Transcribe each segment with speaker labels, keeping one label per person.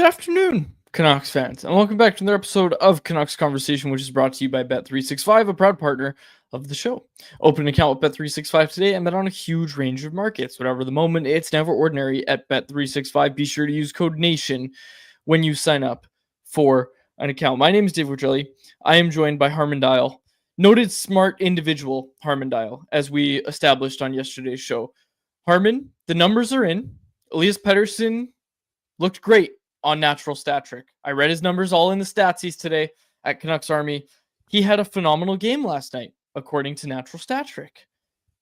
Speaker 1: Good afternoon, Canucks fans, and welcome back to another episode of Canucks Conversation, which is brought to you by Bet365, a proud partner of the show. Open an account with Bet365 today and bet on a huge range of markets. Whatever the moment, it's never ordinary at Bet365. Be sure to use code NATION when you sign up for an account. My name is Dave Virgilli. I am joined by Harman Dial, noted smart individual Harman Dial, as we established on yesterday's show. Harman, the numbers are in. Elias Pettersson looked great on Natural Stat Trick. I read his numbers all in the Statsies today at Canucks Army. He had a phenomenal game last night, according to Natural Stat Trick.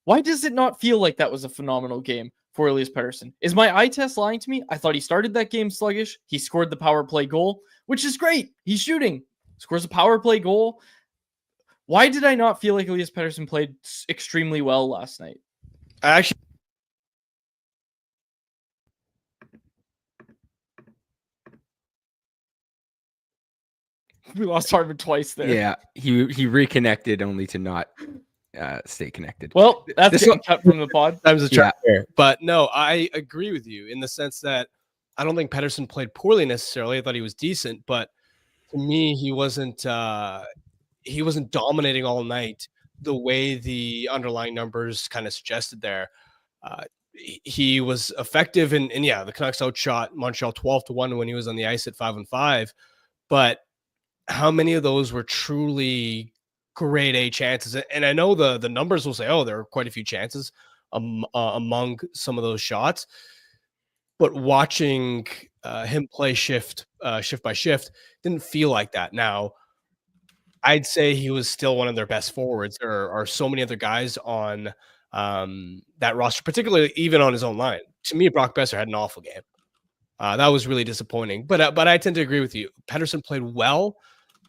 Speaker 1: Why does it not feel like that was a phenomenal game for Elias Pettersson? Is my eye test lying to me? I thought he started that game sluggish. He scored the power play goal, which is great. He's shooting. Scores a power play goal. Why did I not feel like Elias Pettersson played extremely well last night? We lost Harman twice there.
Speaker 2: Yeah, he reconnected only to not stay connected.
Speaker 1: Well, that's getting cut from the pod.
Speaker 3: That was a trap there. But no, I agree with you in the sense that I don't think Pettersson played poorly necessarily. I thought he was decent, but to me, he wasn't dominating all night the way the underlying numbers kind of suggested there. He was effective, and yeah, the Canucks outshot Montreal 12-1 when he was on the ice at 5-on-5, but how many of those were truly grade A chances? And I know the numbers will say, oh, there are quite a few chances among some of those shots, but watching him play shift by shift didn't feel like that. Now, I'd say he was still one of their best forwards. There are so many other guys on that roster, particularly even on his own line. To me, Brock Besser had an awful game. That was really disappointing. But I tend to agree with you. Pettersson played well,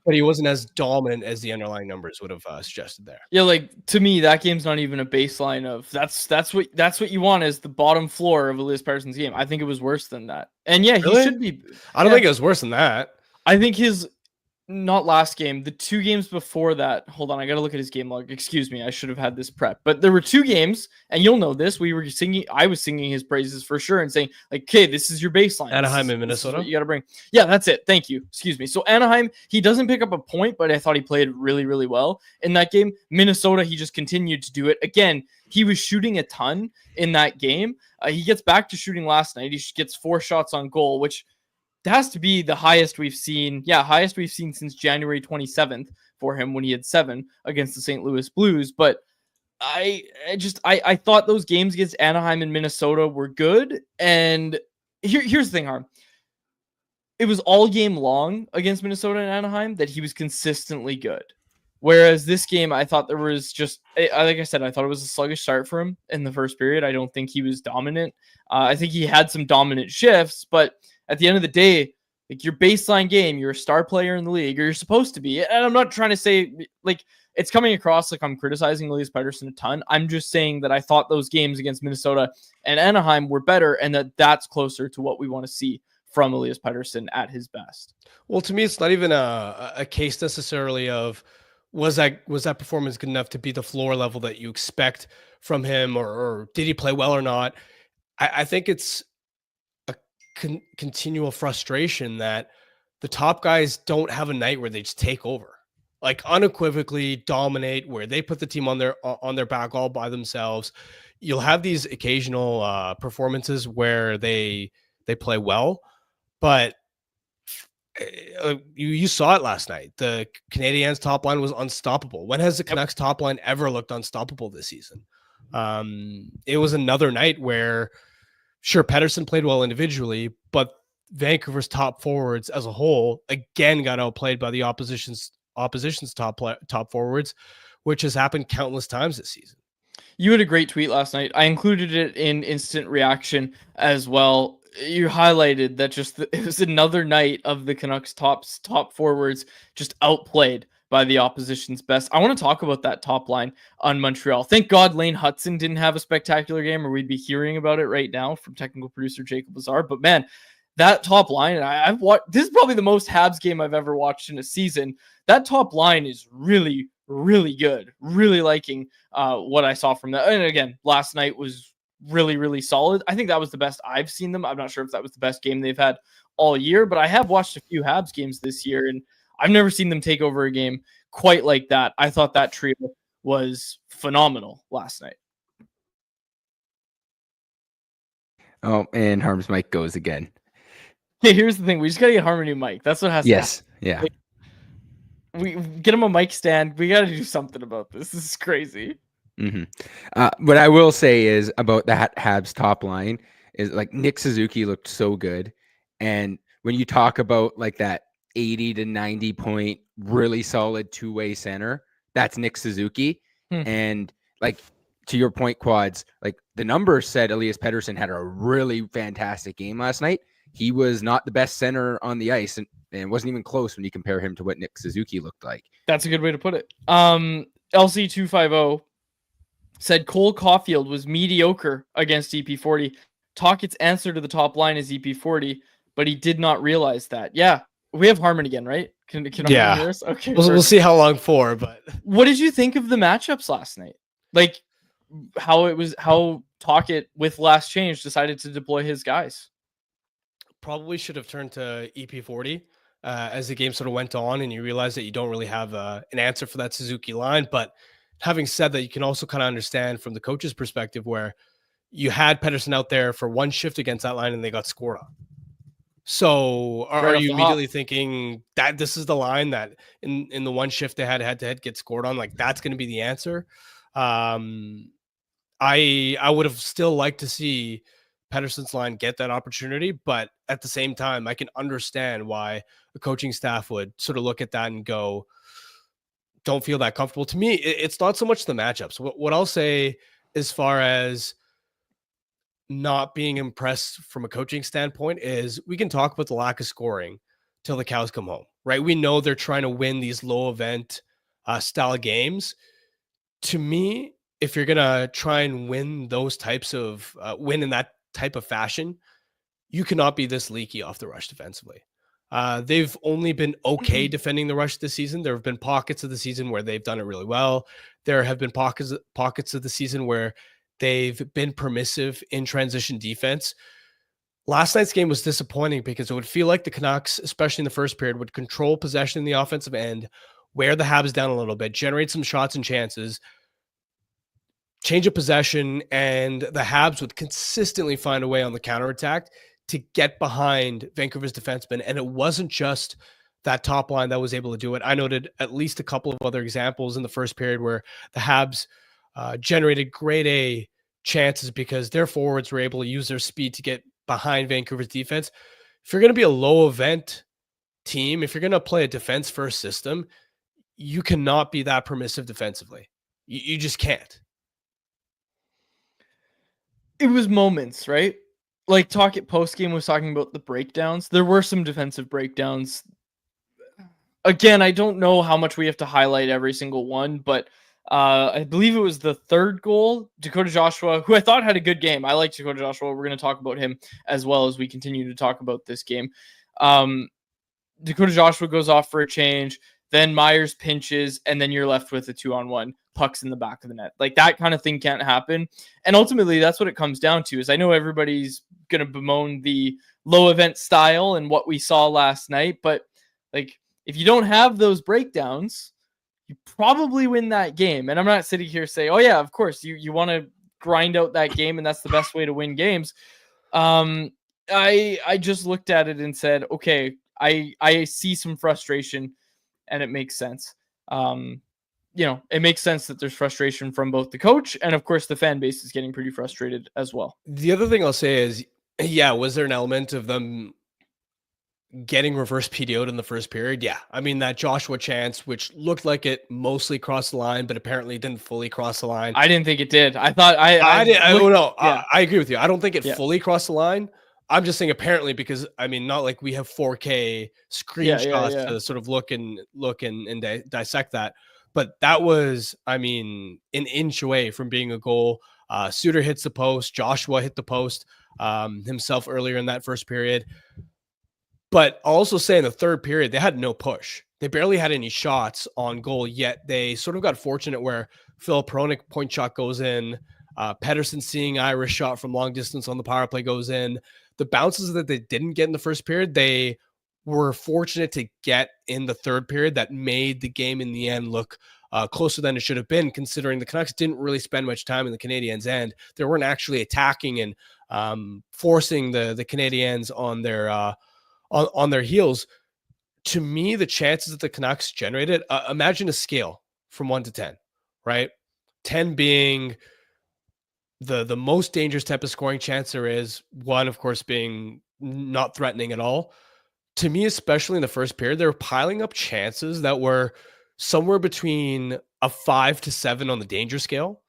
Speaker 3: but he wasn't as dominant as the underlying numbers would have suggested there.
Speaker 1: Yeah, like to me, that game's not even a baseline of that's what you want as the bottom floor of Elias Pettersson's game. I think it was worse than that. And yeah,
Speaker 3: Really?
Speaker 1: he should be.
Speaker 3: I don't think it was worse than that.
Speaker 1: I think his not last game, the two games before that. Hold on, I got to look at his game log. Excuse me, I should have had this prep. But there were two games, and you'll know this. I was singing his praises for sure and saying, like, okay, this is your baseline.
Speaker 3: Anaheim and Minnesota.
Speaker 1: You got to bring. Yeah, that's it. Thank you. Excuse me. So Anaheim, he doesn't pick up a point, but I thought he played really, really well in that game. Minnesota, he just continued to do it. Again, he was shooting a ton in that game. He gets back to shooting last night. He gets 4 shots on goal, which has to be the highest we've seen. Yeah, highest we've seen since January 27th for him when he had 7 against the St. Louis Blues. But I thought those games against Anaheim and Minnesota were good. And here's the thing, Harm. It was all game long against Minnesota and Anaheim that he was consistently good. Whereas this game, I thought there was just, like I said, I thought it was a sluggish start for him in the first period. I don't think he was dominant. I think he had some dominant shifts, but at the end of the day, like your baseline game, you're a star player in the league, or you're supposed to be. And I'm not trying to say, like, it's coming across like I'm criticizing Elias Pettersson a ton. I'm just saying that I thought those games against Minnesota and Anaheim were better, and that's closer to what we want to see from Elias Pettersson at his best.
Speaker 3: Well, to me, it's not even a case necessarily of was that performance good enough to be the floor level that you expect from him, or did he play well or not? I think it's a continual frustration that the top guys don't have a night where they just take over, like unequivocally dominate, where they put the team on their back all by themselves. You'll have these occasional performances where they play well, but you saw it last night. The Canadiens top line was unstoppable. When has the Canucks top line ever looked unstoppable this season? It was another night where, sure, Pettersson played well individually, but Vancouver's top forwards as a whole again got outplayed by the opposition's top forwards, which has happened countless times this season.
Speaker 1: You had a great tweet last night. I included it in instant reaction as well. You highlighted that it was another night of the Canucks top forwards just outplayed by the opposition's best. I want to talk about that top line on Montreal. Thank God Lane Hutson didn't have a spectacular game, or we'd be hearing about it right now from technical producer Jacob Lazar. But man, that top line, and I've watched, this is probably the most Habs game I've ever watched in a season. That top line is really, really good. Really liking what I saw from that. And again, last night was really, really solid. I think that was the best I've seen them. I'm not sure if that was the best game they've had all year, but I have watched a few Habs games this year, and I've never seen them take over a game quite like that. I thought that trio was phenomenal last night.
Speaker 2: Oh, and Harm's mic goes again.
Speaker 1: Okay, here's the thing. We just got to get Harman a new mic. That's what has to happen.
Speaker 2: Yeah.
Speaker 1: We get him a mic stand. We got to do something about this. This is crazy.
Speaker 2: What I will say is about that Habs top line is like Nick Suzuki looked so good. And when you talk about like that 80 to 90 point, really solid two-way center, that's Nick Suzuki. And like, to your point, Quads, like the numbers said Elias Pettersson had a really fantastic game last night. He was not the best center on the ice, and wasn't even close when you compare him to what Nick Suzuki looked like.
Speaker 1: That's a good way to put it. LC250 said Cole Caulfield was mediocre against EP40. Tocchet's answer to the top line is EP40, but he did not realize that. Yeah, we have Harman again, right? Can Harman hear us? Okay,
Speaker 3: we'll see how long for. But
Speaker 1: what did you think of the matchups last night? Like how Tocchet with last change decided to deploy his guys.
Speaker 3: Probably should have turned to EP40 as the game sort of went on, and you realize that you don't really have an answer for that Suzuki line. But having said that, you can also kind of understand from the coach's perspective where you had Pettersson out there for one shift against that line and they got scored on. So are you immediately thinking that this is the line that in the one shift they had head-to-head get scored on? Like that's going to be the answer. I would have still liked to see Pettersson's line get that opportunity, but at the same time, I can understand why the coaching staff would sort of look at that and go, don't feel that comfortable. To me, it's not so much the matchups. What I'll say as far as not being impressed from a coaching standpoint is we can talk about the lack of scoring till the cows come home, right? We know they're trying to win these low event style games. To me, if you're going to try and win those types of win in that type of fashion, you cannot be this leaky off the rush defensively. They've only been okay defending the rush this season. There have been pockets of the season where they've done it really well. There have been pockets of the season where they've been permissive in transition defense. Last night's game was disappointing because it would feel like the Canucks, especially in the first period, would control possession in the offensive end, wear the Habs down a little bit, generate some shots and chances, change of possession, and the Habs would consistently find a way on the counterattack to get behind Vancouver's defensemen. And it wasn't just that top line that was able to do it. I noted at least a couple of other examples in the first period where the Habs generated grade A chances because their forwards were able to use their speed to get behind Vancouver's defense. If you're going to be a low event team, if you're going to play a defense first system, you cannot be that permissive defensively. You just can't.
Speaker 1: It was moments, right? Like Tocchet post-game was talking about the breakdowns. There were some defensive breakdowns. Again, I don't know how much we have to highlight every single one, but I believe it was the third goal. Dakota Joshua, who I thought had a good game. I like Dakota Joshua. We're going to talk about him as well as we continue to talk about this game. Dakota Joshua goes off for a change. Then Myers pinches, and then you're left with a 2-on-1. Pucks in the back of the net. Like that kind of thing can't happen. And ultimately, that's what it comes down to is I know everybody's going to bemoan the low event style and what we saw last night, but like if you don't have those breakdowns, you probably win that game. And I'm not sitting here saying, oh yeah, of course you want to grind out that game and that's the best way to win games. I just looked at it and said, okay, I see some frustration and it makes sense. It makes sense that there's frustration from both the coach and of course the fan base is getting pretty frustrated as well.
Speaker 3: The other thing I'll say is, was there an element of them getting reverse PDO'd in the first period? Yeah. I mean, that Joshua chance, which looked like it mostly crossed the line, but apparently didn't fully cross the line.
Speaker 1: I didn't think it did. I thought I
Speaker 3: agree with you. I don't think it fully crossed the line. I'm just saying apparently because I mean, not like we have 4K screenshots to sort of look and dissect that. But that was, I mean, an inch away from being a goal. Suter hits the post. Joshua hit the post himself earlier in that first period. But I'll also say in the third period, they had no push. They barely had any shots on goal, yet they sort of got fortunate where Phil Pronik point shot goes in. Pettersson seeing Irish shot from long distance on the power play goes in. The bounces that they didn't get in the first period, they were fortunate to get in the third period that made the game in the end look closer than it should have been, considering the Canucks didn't really spend much time in the Canadiens' end. They weren't actually attacking and forcing the Canadiens on their heels. To me, the chances that the Canucks generated, imagine a scale from 1 to 10, right? 10 being the most dangerous type of scoring chance there is. 1, of course, being not threatening at all. To me, especially in the first period, they were piling up chances that were somewhere between a 5 to 7 on the danger scale.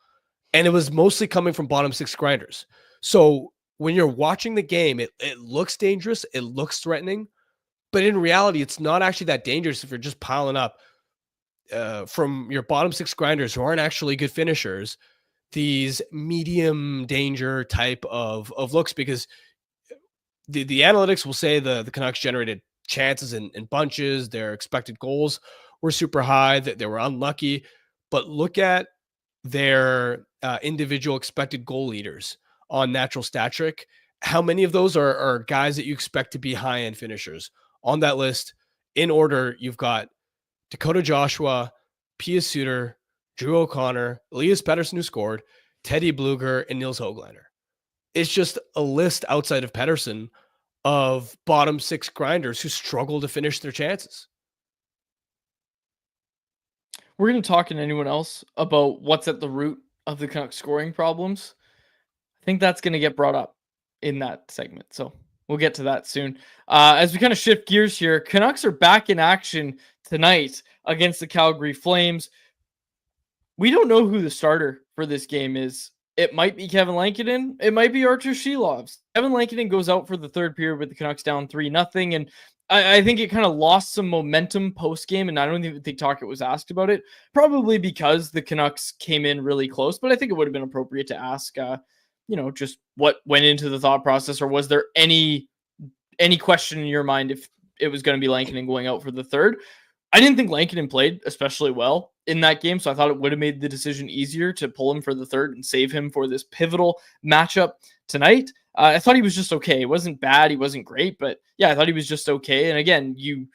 Speaker 3: And it was mostly coming from bottom 6 grinders. So when you're watching the game, it looks dangerous. It looks threatening. But in reality, it's not actually that dangerous if you're just piling up from your bottom 6 grinders who aren't actually good finishers, these medium danger type of looks, because the analytics will say the Canucks generated chances in bunches. Their expected goals were super high, that they were unlucky. But look at their individual expected goal leaders on natural stat trick. How many of those are guys that you expect to be high-end finishers? On that list, in order, you've got Dakota Joshua, Pia Suter, Drew O'Connor, Elias Pettersson, who scored, Teddy Bluger, and Nils Höglander. It's just a list outside of Pettersson of bottom 6 grinders who struggle to finish their chances.
Speaker 1: We're going to talk to anyone else about what's at the root of the Canucks scoring problems. I think that's going to get brought up in that segment. So we'll get to that soon. As we kind of shift gears here, Canucks are back in action tonight against the Calgary Flames. We don't know who the starter for this game is. It might be Kevin Lankinen. It might be Artur Shilovs. Kevin Lankinen goes out for the third period with the Canucks down 3-0. And I think it kind of lost some momentum post-game, and I don't even think Tocchet was asked about it, probably because the Canucks came in really close. But I think it would have been appropriate to ask, just what went into the thought process, or was there any question in your mind if it was going to be Lankinen going out for the third? I didn't think Lankinen played especially well in that game, so I thought it would have made the decision easier to pull him for the third and save him for this pivotal matchup tonight. I thought he was just okay. He wasn't bad. He wasn't great, but yeah, I thought he was just okay. And again, you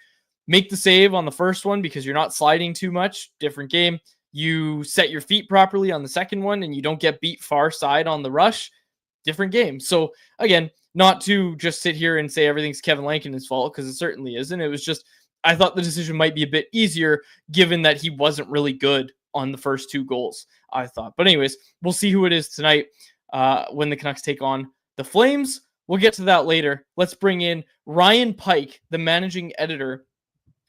Speaker 1: make the save on the first one because you're not sliding too much. Different game. You set your feet properly on the second one and you don't get beat far side on the rush. Different game. So again, not to just sit here and say everything's Kevin Lankinen's fault, because it certainly isn't. It was just, I thought the decision might be a bit easier given that he wasn't really good on the first 2 goals, I thought. But anyways, we'll see who it is tonight when the Canucks take on the Flames. We'll get to that later. Let's bring in Ryan Pike, the managing editor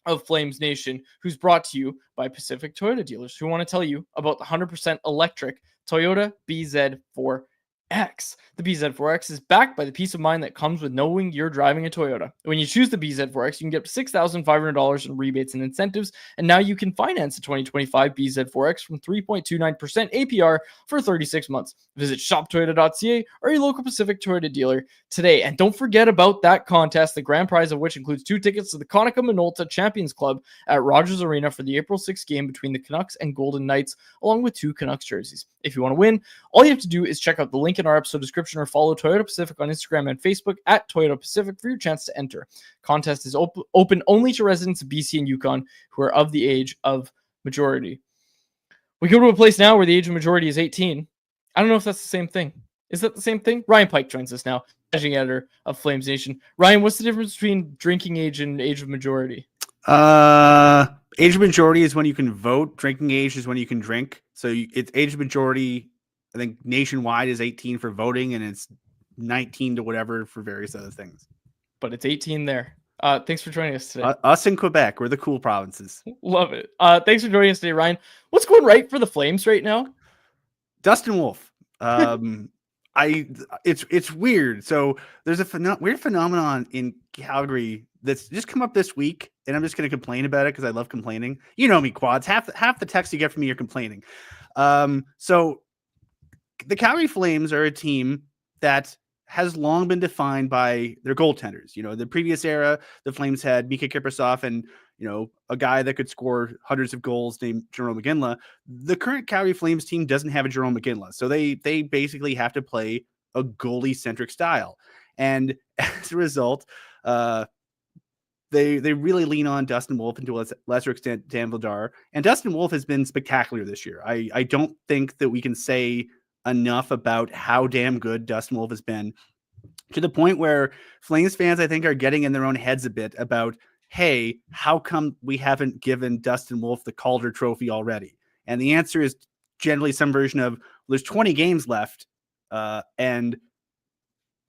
Speaker 1: of Flames Nation, who's brought to you by Pacific Toyota Dealers, who want to tell you about the 100% electric Toyota BZ4X. The BZ4X is backed by the peace of mind that comes with knowing you're driving a Toyota. When you choose the BZ4X, you can get $6,500 in rebates and incentives, and now you can finance the 2025 BZ4X from 3.29% APR for 36 months. Visit shoptoyota.ca or your local Pacific Toyota dealer today. And don't forget about that contest, the grand prize of which includes 2 tickets to the Konica Minolta Champions Club at Rogers Arena for the April 6th game between the Canucks and Golden Knights, along with 2 Canucks jerseys. If you want to win, all you have to do is check out the link in our episode description or follow Toyota Pacific on Instagram and Facebook at Toyota Pacific for your chance to enter. Contest is open only to residents of BC and Yukon who are of the age of majority. We go to a place now where the age of majority is 18. I don't know if that's the same thing. Is that the same thing? Ryan Pike joins us now, managing editor of Flames Nation. Ryan, what's the difference between drinking age and age of majority?
Speaker 4: Age of majority is when you can vote. Drinking age is when you can drink. So it's age of majority. I think nationwide is 18 for voting, and it's 19 to whatever for various other things.
Speaker 1: But it's 18 there. Thanks for joining us today.
Speaker 4: Us in Quebec, we're the cool provinces.
Speaker 1: Love it. Thanks for joining us today, Ryan. What's going right for the Flames right now?
Speaker 4: Dustin Wolf. It's weird. So there's a weird phenomenon in Calgary that's just come up this week, and I'm just going to complain about it because I love complaining. You know me, Quads. Half the text you get from me are complaining. So the Calgary Flames are a team that has long been defined by their goaltenders. You know, the previous era, the Flames had Mika Kiprusoff and, a guy that could score hundreds of goals named Jerome McGinley. The current Calgary Flames team doesn't have a Jerome McGinley. So they basically have to play a goalie-centric style. And as a result, they really lean on Dustin Wolf, and to a lesser extent Dan Vladar. And Dustin Wolf has been spectacular this year. I don't think that we can say enough about how damn good Dustin Wolf has been, to the point where Flames fans, I think, are getting in their own heads a bit about, hey, how come we haven't given Dustin Wolf the Calder Trophy already? And the answer is generally some version of, there's 20 games left, and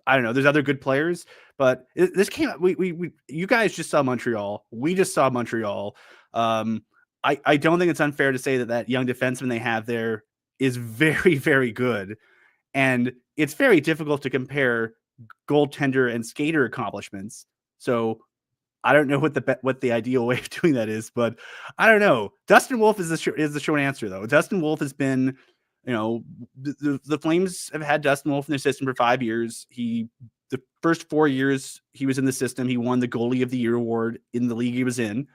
Speaker 4: I don't know, there's other good players, but this came up. You guys just saw Montreal. We just saw Montreal. I don't think it's unfair to say that young defenseman they have there is very, very good. And it's very difficult to compare goaltender and skater accomplishments. So I don't know what the ideal way of doing that is, but I don't know. Dustin Wolf is the short answer, though. Dustin Wolf has been, the Flames have had Dustin Wolf in their system for 5 years. The first 4 years he was in the system, he won the Goalie of the Year award in the league he was in.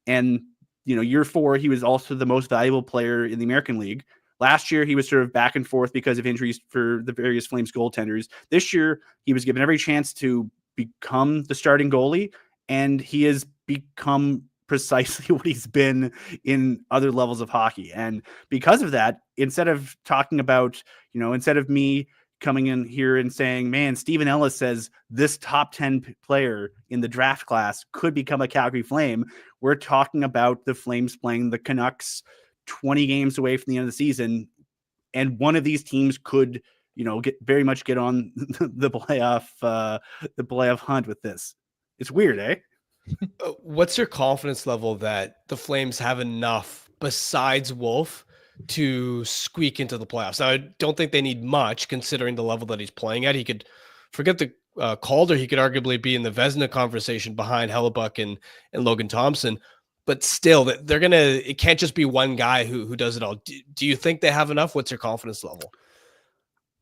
Speaker 4: And, year 4, he was also the most valuable player in the American League. Last year, he was sort of back and forth because of injuries for the various Flames goaltenders. This year, he was given every chance to become the starting goalie, and he has become precisely what he's been in other levels of hockey. And because of that, instead of talking about, instead of me coming in here and saying, man, Stephen Ellis says this top 10 player in the draft class could become a Calgary Flame, we're talking about the Flames playing the Canucks 20 games away from the end of the season. And one of these teams could, get on the playoff hunt with this. It's weird, eh?
Speaker 3: What's your confidence level that the Flames have enough besides Wolf to squeak into the playoffs? Now, I don't think they need much considering the level that he's playing at. He could forget the Calder. He could arguably be in the Vezina conversation behind Hellebuck and Logan Thompson. But still, it can't just be one guy who does it all. Do you think they have enough? What's your confidence level?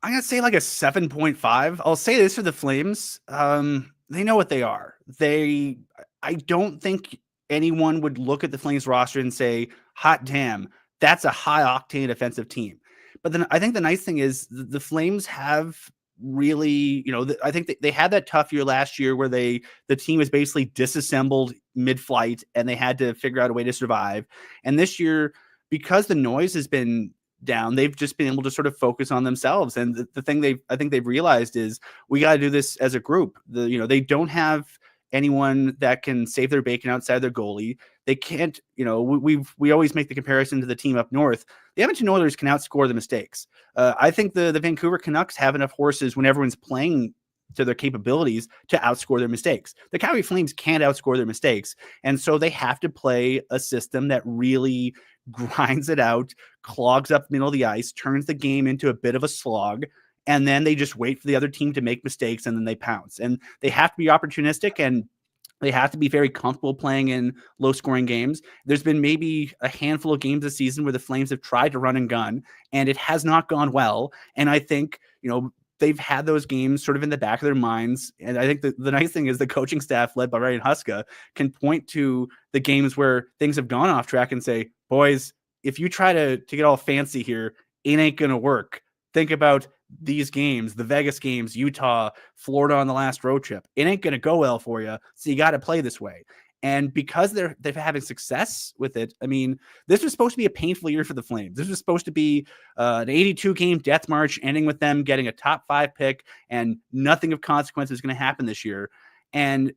Speaker 4: I'm going to say like a 7.5. I'll say this for the Flames. They know what they are. I don't think anyone would look at the Flames roster and say, hot damn, that's a high octane offensive team. But then I think the nice thing is the Flames have really, I think they had that tough year last year where the team was basically disassembled mid-flight and they had to figure out a way to survive. And this year, because the noise has been down, they've just been able to sort of focus on themselves. And the thing I think they've realized is we got to do this as a group. They don't have anyone that can save their bacon outside their goalie. They can't, we always make the comparison to the team up north. The Edmonton Oilers can outscore the mistakes. I think the Vancouver Canucks have enough horses when everyone's playing to their capabilities to outscore their mistakes. The Calgary Flames can't outscore their mistakes. And so they have to play a system that really grinds it out, clogs up the middle of the ice, turns the game into a bit of a slog, and then they just wait for the other team to make mistakes and then they pounce. And they have to be opportunistic and they have to be very comfortable playing in low-scoring games. There's been maybe a handful of games this season where the Flames have tried to run and gun, and it has not gone well. And I think, they've had those games sort of in the back of their minds. And I think the nice thing is the coaching staff led by Ryan Huska can point to the games where things have gone off track and say, boys, if you try to get all fancy here, it ain't going to work. Think about these games, the Vegas games, Utah, Florida on the last road trip. It ain't going to go well for you. So you got to play this way. And because they're having success with it, I mean, this was supposed to be a painful year for the Flames. This was supposed to be an 82-game death march, ending with them getting a top 5 pick, and nothing of consequence is going to happen this year. And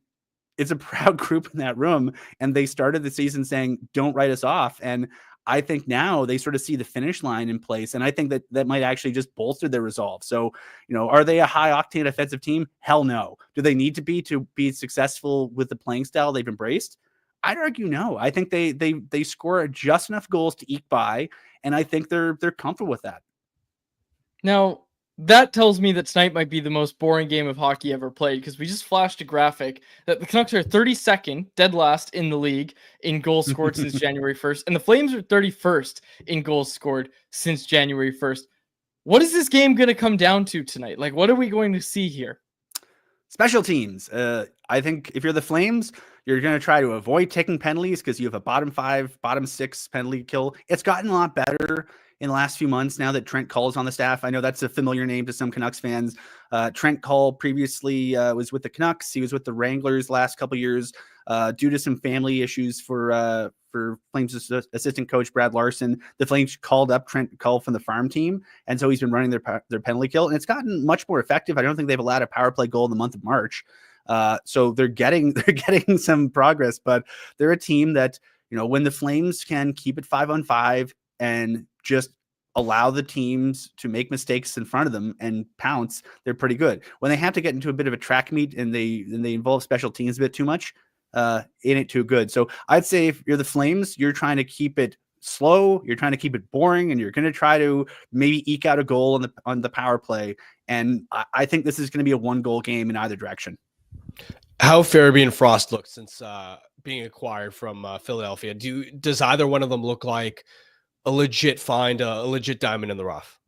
Speaker 4: it's a proud group in that room, and they started the season saying, don't write us off. And I think now they sort of see the finish line in place, and I think that might actually just bolster their resolve. So, are they a high-octane offensive team? Hell no. Do they need to be successful with the playing style they've embraced? I'd argue no. I think they score just enough goals to eke by, and I think they're comfortable with that.
Speaker 1: Now, that tells me that tonight might be the most boring game of hockey ever played, because we just flashed a graphic that the Canucks are 32nd, dead last in the league in goals scored since January 1st, and the Flames are 31st in goals scored since January 1st. What is this game going to come down to tonight? Like, what are we going to see here?
Speaker 4: Special teams. I think if you're the Flames, You're going to try to avoid taking penalties because you have a bottom 5, bottom 6 penalty kill. It's gotten a lot better in the last few months now that Trent Cull's on the staff. I know that's a familiar name to some Canucks fans. Trent Cull previously was with the Canucks. He was with the Wranglers last couple years due to some family issues for Flames assistant coach Brad Larson. The Flames called up Trent Cull from the farm team, and so he's been running their penalty kill, and it's gotten much more effective. I don't think they've allowed a power play goal in the month of March. So they're getting some progress, but they're a team that, when the Flames can keep it 5-on-5 and just allow the teams to make mistakes in front of them and pounce, they're pretty good. When they have to get into a bit of a track meet and they involve special teams a bit too much, it ain't too good. So I'd say if you're the Flames, you're trying to keep it slow, you're trying to keep it boring, and you're going to try to maybe eke out a goal on the power play. And I think this is going to be a 1-goal game in either direction.
Speaker 3: How Farabee and Frost look since being acquired from Philadelphia? Does either one of them look like a legit find, a legit diamond in the rough?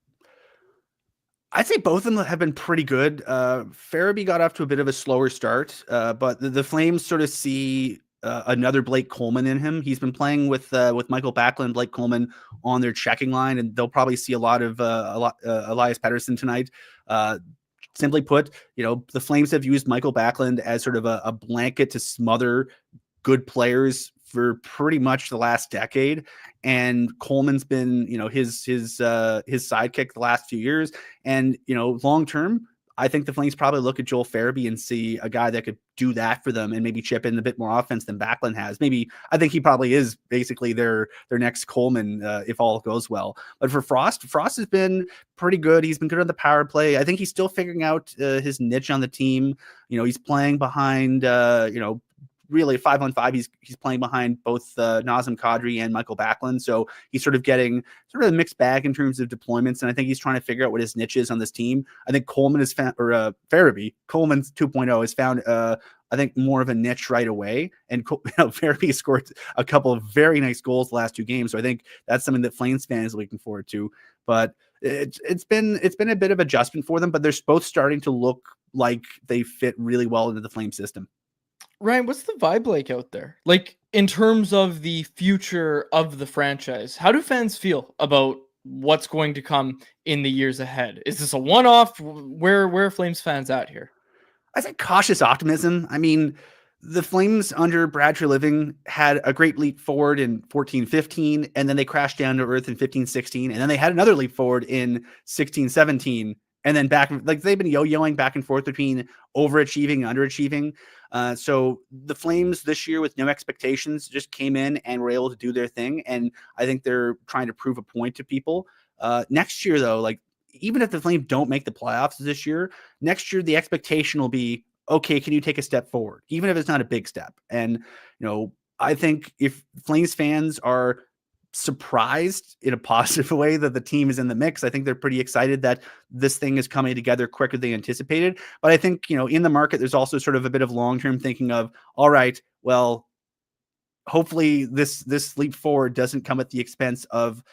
Speaker 4: I'd say both of them have been pretty good. Farabee got off to a bit of a slower start, but the Flames sort of see another Blake Coleman in him. He's been playing with Michael Backlund, Blake Coleman on their checking line, and they'll probably see a lot of Elias Pettersson tonight. Simply put, the Flames have used Michael Backlund as sort of a blanket to smother good players for pretty much the last decade. And Coleman's been, his sidekick the last few years. And, long term, I think the Flames probably look at Joel Farabee and see a guy that could do that for them and maybe chip in a bit more offense than Backlund has. I think he probably is basically their next Coleman if all goes well. But for Frost has been pretty good. He's been good on the power play. I think he's still figuring out his niche on the team. He's playing behind, really 5-on-5. He's playing behind both Nazem Kadri and Michael Backlund. So he's sort of getting sort of a mixed bag in terms of deployments. And I think he's trying to figure out what his niche is on this team. I think Coleman has found, or Farabee, Coleman's 2.0 has found, I think, more of a niche right away. And Farabee scored a couple of very nice goals the last 2 games. So I think that's something that Flames fans are looking forward to. But it's been a bit of adjustment for them, but they're both starting to look like they fit really well into the Flames system.
Speaker 1: Ryan, what's the vibe like out there? Like, in terms of the future of the franchise, how do fans feel about what's going to come in the years ahead? Is this a one-off? Where are Flames fans at here?
Speaker 4: I say cautious optimism. I mean, the Flames under Brad Treliving had a great leap forward in 14-15, and then they crashed down to earth in 15-16, and then they had another leap forward in 16-17. And then back, like they've been yo-yoing back and forth between overachieving and underachieving. So the Flames this year with no expectations just came in and were able to do their thing. And I think they're trying to prove a point to people. Next year, though, like even if the Flames don't make the playoffs this year, next year the expectation will be, okay, can you take a step forward? Even if it's not a big step. And, I think if Flames fans are surprised in a positive way that the team is in the mix, I think they're pretty excited that this thing is coming together quicker than anticipated. But I think, in the market, there's also sort of a bit of long-term thinking of, all right, well, hopefully this leap forward doesn't come at the expense of,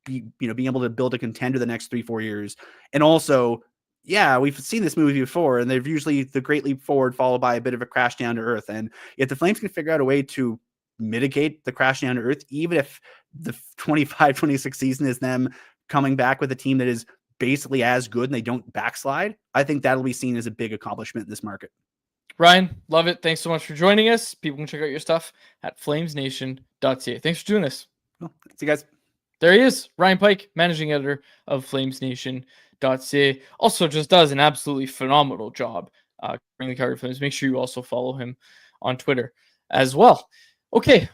Speaker 4: being able to build a contender the next 3-4 years. And also, yeah, we've seen this movie before, and they've usually the great leap forward followed by a bit of a crash down to earth. And if the Flames can figure out a way to mitigate the crash down to earth, even if the 25-26 season is them coming back with a team that is basically as good and they don't backslide, I think that'll be seen as a big accomplishment in this market.
Speaker 1: Ryan, love it. Thanks so much for joining us. People can check out your stuff at flamesnation.ca. Thanks for doing this.
Speaker 4: Well, see you guys.
Speaker 1: There he is, Ryan Pike, managing editor of flamesnation.ca. Also just does an absolutely phenomenal job covering the Calgary Flames. Make sure you also follow him on Twitter as well. Okay,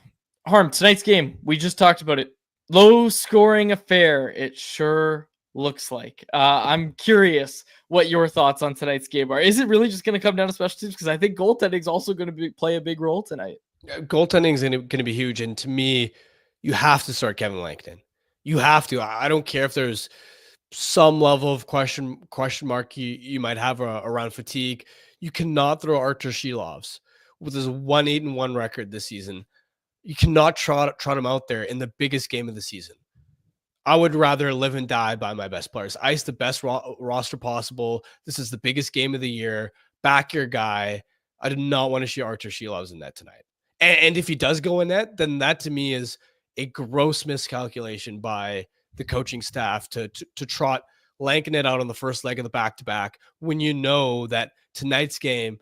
Speaker 1: Harm, tonight's game, we just talked about it. Low-scoring affair, it sure looks like. I'm curious what your thoughts on tonight's game are. Is it really just going to come down to special teams? Because I think goaltending is also going to play a big role tonight.
Speaker 3: Goaltending is going to be huge, and to me, you have to start Kevin Langton. You have to. I don't care if there's some level of question mark you might have around fatigue. You cannot throw Artur Shilovs with his 1-8-1 record this season. You cannot trot him out there in the biggest game of the season. I would rather live and die by my best players. Ice the best roster possible. This is the biggest game of the year. Back your guy. I do not want to see Artur Shilovs in that tonight. And if he does go in net, then that to me is a gross miscalculation by the coaching staff to trot Lankinen out on the first leg of the back-to-back when you know that tonight's game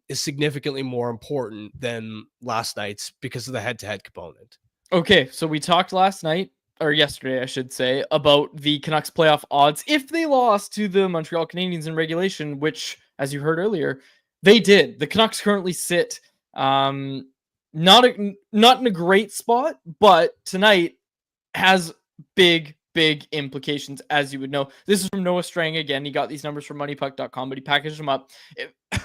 Speaker 3: is significantly more important than last night's because of the head-to-head component.
Speaker 1: Okay, so we talked last night, or yesterday, I should say, about the Canucks playoff odds if they lost to the Montreal Canadiens in regulation, which, as you heard earlier, they did. The Canucks currently sit not in a great spot, but tonight has big implications, as you would know. This is from Noah Strang again. He got these numbers from moneypuck.com, but he packaged them up.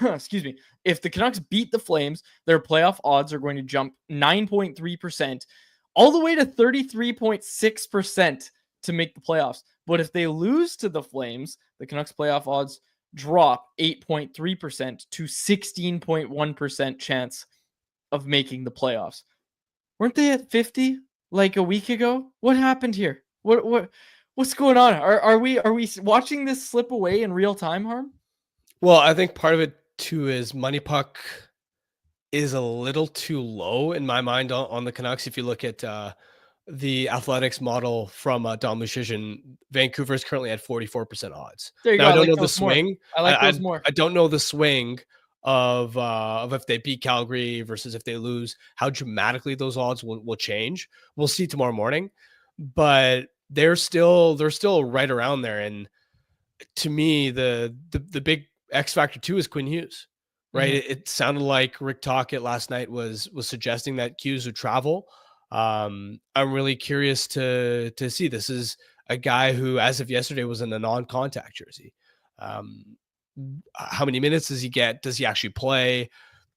Speaker 1: Excuse me. If the Canucks beat the Flames, their playoff odds are going to jump 9.3%, all the way to 33.6% to make the playoffs. But if they lose to the Flames, the Canucks playoff odds drop 8.3% to 16.1% chance of making the playoffs. Weren't they at 50 like a week ago? What happened here? What's going on? Are we watching this slip away in real time, Harm?
Speaker 3: Well, I think part of it too is Money Puck is a little too low in my mind on the Canucks. If you look at the athletics model from Don Lucian, Vancouver is currently at 44% odds.
Speaker 1: There you
Speaker 3: now,
Speaker 1: go.
Speaker 3: I don't know the swing.
Speaker 1: More. I like those more.
Speaker 3: I don't know the swing of if they beat Calgary versus if they lose, how dramatically those odds will change. We'll see tomorrow morning, but they're still right around there. And to me, the big X factor too is Quinn Hughes, right?
Speaker 1: Mm-hmm.
Speaker 3: It sounded like Rick Tocchet last night was suggesting that Hughes would travel. I'm really curious to see. This is a guy who, as of yesterday, was in a non-contact jersey. How many minutes does he get? Does he actually play?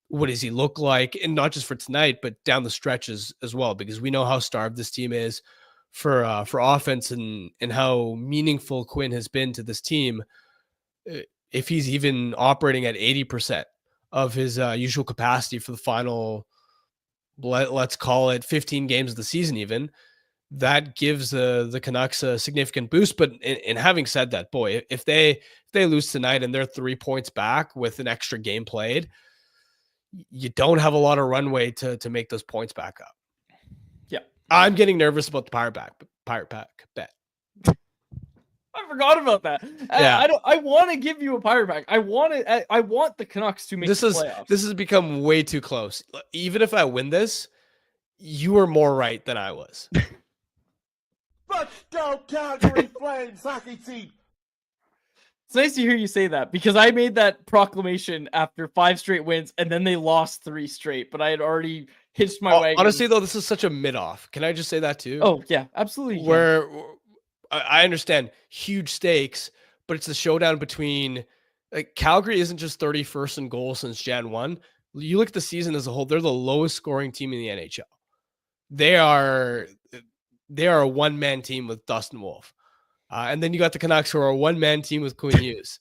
Speaker 3: What does he look like? And not just for tonight, but down the stretches as well, because we know how starved this team is for offense and how meaningful Quinn has been to this team. If he's even operating at 80% of his usual capacity for the final, let's call it 15 games of the season, even, that gives the Canucks a significant boost. But in having said that, boy, if they lose tonight and they're 3 points back with an extra game played, you don't have a lot of runway to make those points back up.
Speaker 1: Yeah,
Speaker 3: I'm getting nervous about the Pirate Pack bet.
Speaker 1: I forgot about that.
Speaker 3: Yeah.
Speaker 1: I want to give you a Pirate Pack. I want the Canucks to make the playoffs.
Speaker 3: This has become way too close. Even if I win this, you were more right than I was.
Speaker 5: Touchdown, Calgary Flames hockey team.
Speaker 1: It's nice to hear you say that because I made that proclamation after 5 straight wins and then they lost 3 straight, but I had already hitched my wagon.
Speaker 3: Honestly, though, this is such a mid-off. Can I just say that too?
Speaker 1: Oh, yeah, absolutely.
Speaker 3: Where I understand huge stakes, but it's the showdown between Calgary isn't just 31st in goals since Jan 1. You look at the season as a whole, they're the lowest scoring team in the NHL. They are a one-man team with Dustin Wolf. And then you got the Canucks who are a one-man team with Quinn Hughes.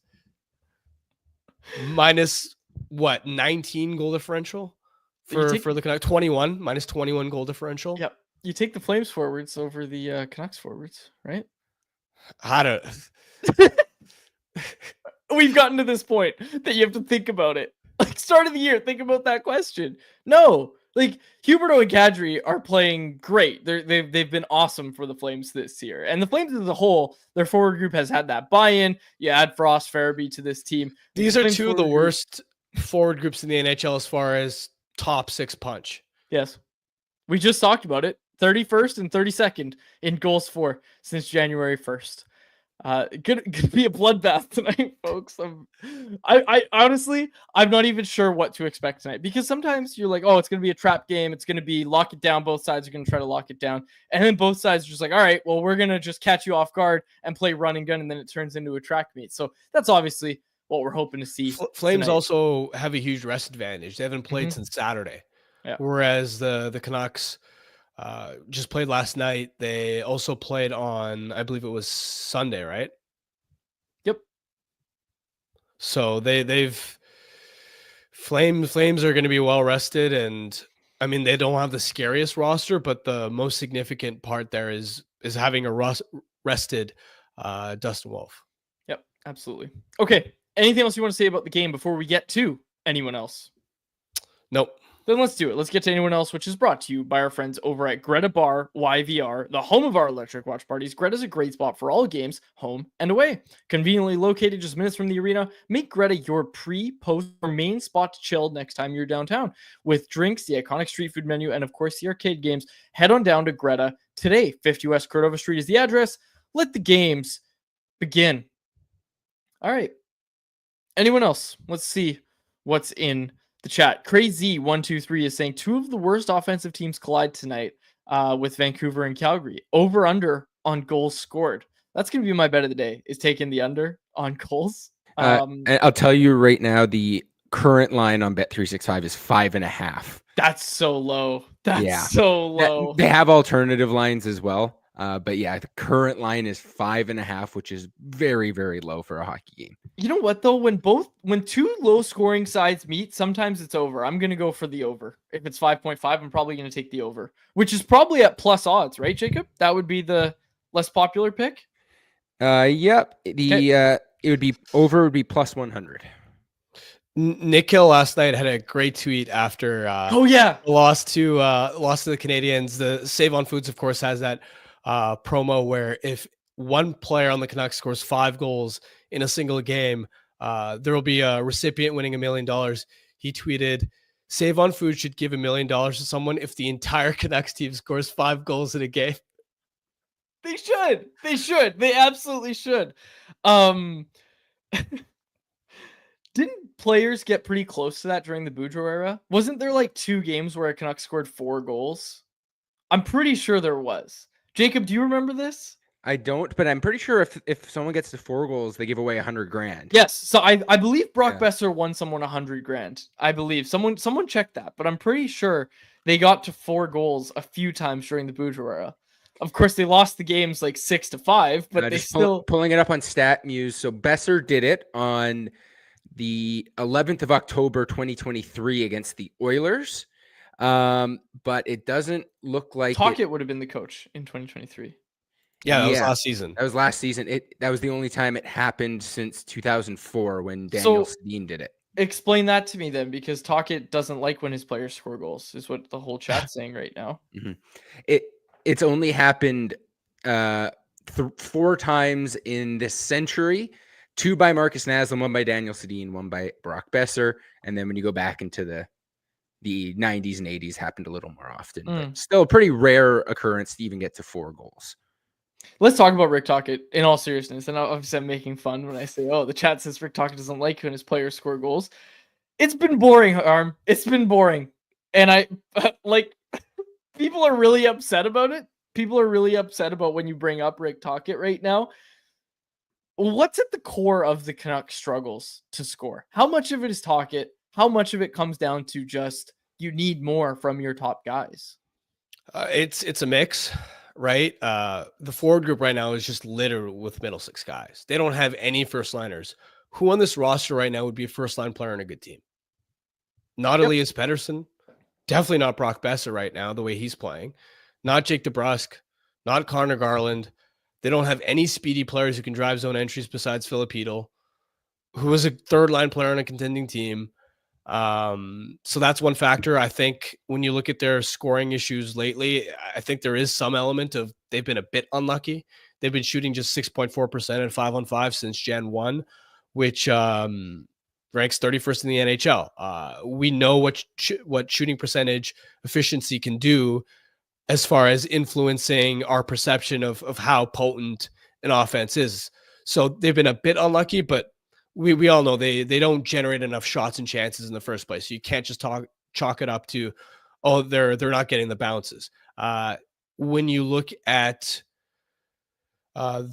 Speaker 3: Minus, 19 goal differential for the Canucks? 21, minus 21 goal differential.
Speaker 1: Yep. You take the Flames forwards over the Canucks forwards, right?
Speaker 3: I don't.
Speaker 1: We've gotten to this point that you have to think about it. Like, start of the year, think about that question. No. Like, Huberdeau and Kadri are playing great. They've been awesome for the Flames this year. And the Flames as a whole, their forward group has had that buy-in. You add Frost, Farabee to this team.
Speaker 3: These are two of the worst forward groups in the NHL as far as top 6 punch.
Speaker 1: Yes. We just talked about it. 31st and 32nd in goals for since January 1st. Could be a bloodbath tonight, folks. I honestly, I'm not even sure what to expect tonight because sometimes you're like, oh, it's going to be a trap game. It's going to be lock it down. Both sides are going to try to lock it down. And then both sides are just like, all right, well, we're going to just catch you off guard and play run and gun. And then it turns into a track meet. So that's obviously what we're hoping to see.
Speaker 3: Flames
Speaker 1: tonight.
Speaker 3: Also have a huge rest advantage. They haven't played since Saturday.
Speaker 1: Yeah.
Speaker 3: Whereas the Canucks just played last night. They also played on, I believe it was Sunday, right?
Speaker 1: Yep.
Speaker 3: So they've Flames are going to be well rested, and I mean they don't have the scariest roster, but the most significant part there is having a rested Dustin Wolf.
Speaker 1: Yep, absolutely. Okay. Anything else you want to say about the game before we get to anyone else?
Speaker 3: Nope.
Speaker 1: Then let's do it. Let's get to anyone else, which is brought to you by our friends over at Greta Bar YVR, the home of our electric watch parties. Greta's a great spot for all games, home and away. Conveniently located just minutes from the arena, make Greta your pre, post, or main spot to chill next time you're downtown. With drinks, the iconic street food menu, and of course the arcade games, head on down to Greta today. 50 West Cordova Street is the address. Let the games begin. All right. Anyone else? Let's see what's in the chat. Crazy123 is saying 2 of the worst offensive teams collide tonight with Vancouver and Calgary. Over under on goals scored. That's going to be my bet of the day, is taking the under on goals.
Speaker 2: And I'll tell you right now, the current line on Bet365 is 5.5.
Speaker 1: That's so low. That's
Speaker 2: Yeah.
Speaker 1: so low.
Speaker 2: They have alternative lines as well. But yeah, the current line is 5.5, which is very, very low for a hockey game.
Speaker 1: You know what though? When 2 low scoring sides meet, sometimes it's over. I'm gonna go for the over. If it's 5.5, I'm probably gonna take the over, which is probably at plus odds, right, Jacob? That would be the less popular pick.
Speaker 2: Yep. It would be over. Would be plus 100.
Speaker 3: Nick Hill last night had a great tweet after
Speaker 1: Oh yeah,
Speaker 3: loss to the Canadiens. The Save on Foods, of course, has that promo where if one player on the Canucks scores 5 goals in a single game, there will be a recipient winning $1 million. He tweeted, "Save on Food should give $1 million to someone if the entire Canucks team scores 5 goals in a game."
Speaker 1: they should. They should. They absolutely should. Didn't players get pretty close to that during the Boudreau era? Wasn't there like 2 games where a Canucks scored 4 goals? I'm pretty sure there was. Jacob, do you remember this?
Speaker 2: I don't, but I'm pretty sure if someone gets to 4 goals, they give away $100,000.
Speaker 1: Yes. So I believe Brock
Speaker 2: Yeah.
Speaker 1: Besser won someone $100,000. I believe someone checked that, but I'm pretty sure they got to 4 goals a few times during the Boudreau era. Of course, they lost the games like 6-5, but they
Speaker 2: Just
Speaker 1: still
Speaker 2: pulling it up on StatMuse. So Besser did it on the 11th of October, 2023 against the Oilers. But it doesn't look like
Speaker 1: Tocchet would have been the coach in 2023.
Speaker 3: Yeah, that was
Speaker 2: Yeah.
Speaker 3: last season.
Speaker 2: That was last season. That was the only time it happened since 2004 when Daniel Sedin did it.
Speaker 1: Explain that to me then, because Tocchet doesn't like when his players score goals, is what the whole chat's saying right now.
Speaker 2: Mm-hmm. It's only happened 4 times in this century. 2 by Marcus Naslund, 1 by Daniel Sedin, 1 by Brock Besser. And then when you go back into the 90s and 80s, happened a little more often. But still a pretty rare occurrence to even get to 4 goals.
Speaker 1: Let's talk about Rick Tocchet in all seriousness. And obviously I'm making fun when I say, oh, the chat says Rick Tocchet doesn't like when his players score goals. It's been boring, Harm. It's been boring. And I like people are really upset about it. People are really upset about when you bring up Rick Tocchet right now. What's at the core of the Canucks struggles to score? How much of it is Tocchet? How much of it comes down to just you need more from your top guys?
Speaker 3: It's a mix, right? The forward group right now is just littered with middle 6 guys. They don't have any first liners. Who on this roster right now would be a first line player in a good team? Not Elias Pettersson. Definitely not Brock Besser right now, the way he's playing. Not Jake DeBrusk. Not Connor Garland. They don't have any speedy players who can drive zone entries besides Filipino, who is a third line player on a contending team. So that's one factor. I think when you look at their scoring issues lately, I think there is some element of they've been a bit unlucky. They've been shooting just 6.4% at 5-on-5 since Jan 1, which ranks 31st in the NHL. We know what shooting percentage efficiency can do as far as influencing our perception of how potent an offense is. So they've been a bit unlucky, but we all know they don't generate enough shots and chances in the first place. So you can't just chalk it up to, oh, they're not getting the bounces. When you look at the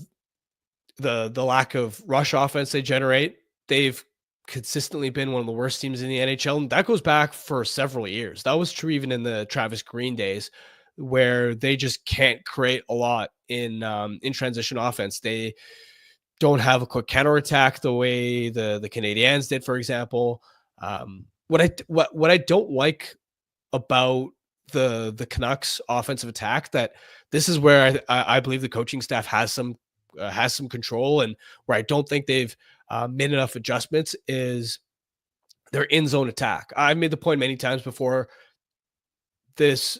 Speaker 3: lack of rush offense they generate, they've consistently been one of the worst teams in the NHL. And that goes back for several years. That was true even in the Travis Green days, where they just can't create a lot in transition offense. They don't have a quick counterattack the way the Canadiens did, for example. What I don't like about the Canucks offensive attack, that this is where I believe the coaching staff has some control, and where I don't think they've made enough adjustments, is their in zone attack. I've made the point many times before. This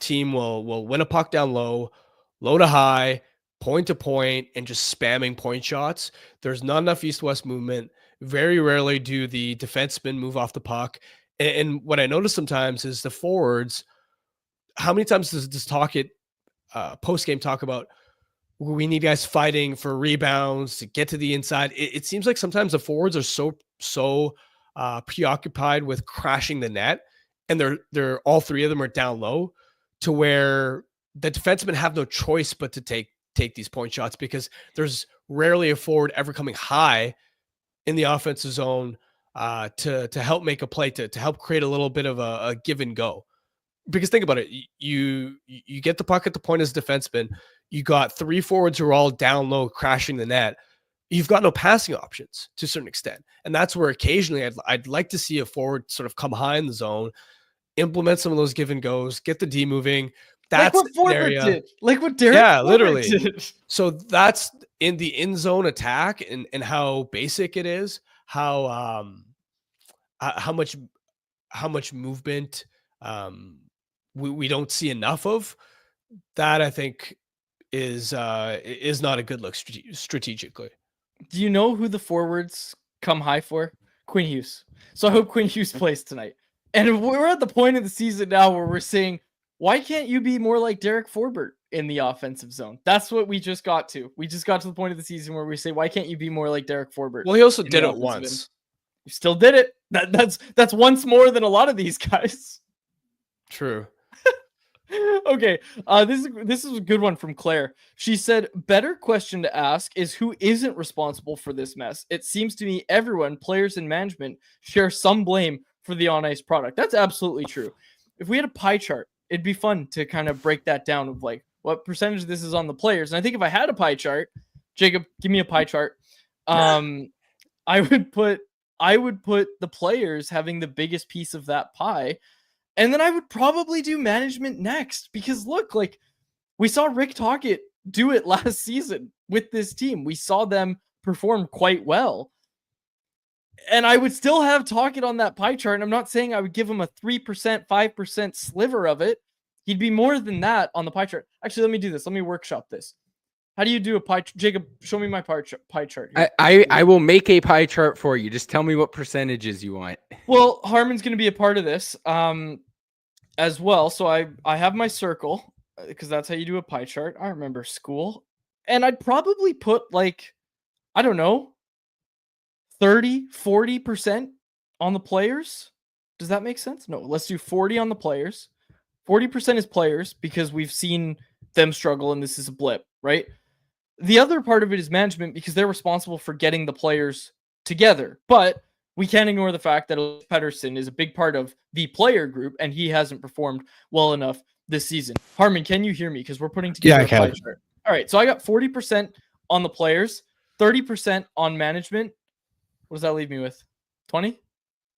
Speaker 3: team will win a puck down low to high, point to point, and just spamming point shots. There's not enough east-west movement. Very rarely do the defensemen move off the puck. And what I notice sometimes is the forwards. How many times does this post-game talk about we need guys fighting for rebounds to get to the inside? It seems like sometimes the forwards are so preoccupied with crashing the net, and they're all three of them are down low, to where the defensemen have no choice but to take these point shots, because there's rarely a forward ever coming high in the offensive zone to help make a play, to help create a little bit of a give and go. Because think about it, you get the puck at the point as a defenseman, you got three forwards who are all down low crashing the net. You've got no passing options to a certain extent. And that's where occasionally I'd like to see a forward sort of come high in the zone, implement some of those give and goes, get the D moving. That's
Speaker 1: like what Forbert did. Like what Derek
Speaker 3: literally
Speaker 1: did.
Speaker 3: So that's in the in zone attack, and how basic it is, how much movement we don't see enough of. That, I think, is not a good look strategically.
Speaker 1: Do you know who the forwards come high for? Quinn Hughes. So I hope Quinn Hughes plays tonight. And we're at the point of the season now where we're saying, why can't you be more like Derek Forbert in the offensive zone? That's what we just got to. We just got to the point of the season where we say, why can't you be more like Derek Forbert?
Speaker 3: Well, he also did it once.
Speaker 1: You still did it. That's once more than a lot of these guys.
Speaker 3: True.
Speaker 1: Okay, this is a good one from Claire. She said, better question to ask is who isn't responsible for this mess. It seems to me everyone, players and management, share some blame for the on-ice product. That's absolutely true. If we had a pie chart, it'd be fun to kind of break that down of like what percentage of this is on the players. And I think if I had a pie chart, Jacob, give me a pie chart. I would put the players having the biggest piece of that pie. And then I would probably do management next, because look, like we saw Rick Tocchet do it last season with this team. We saw them perform quite well. And I would still have Tocchet on that pie chart. And I'm not saying I would give him a 3%, 5% sliver of it. He'd be more than that on the pie chart. Actually, let me do this. Let me workshop this. How do you do a pie chart? Jacob, show me my pie chart here.
Speaker 2: I will make a pie chart for you. Just tell me what percentages you want.
Speaker 1: Well, Harman's going to be a part of this as well. So I have my circle, because that's how you do a pie chart. I remember school. And I'd probably put like, I don't know, 30, 40% on the players. Does that make sense? No, let's do 40 on the players. 40% is players, because we've seen them struggle and this is a blip, right? The other part of it is management, because they're responsible for getting the players together. But we can't ignore the fact that Pettersson is a big part of the player group, and he hasn't performed well enough this season. Harman, can you hear me? Because we're putting together a pie chart. All right, so I got 40% on the players, 30% on management. What does that leave me with? 20?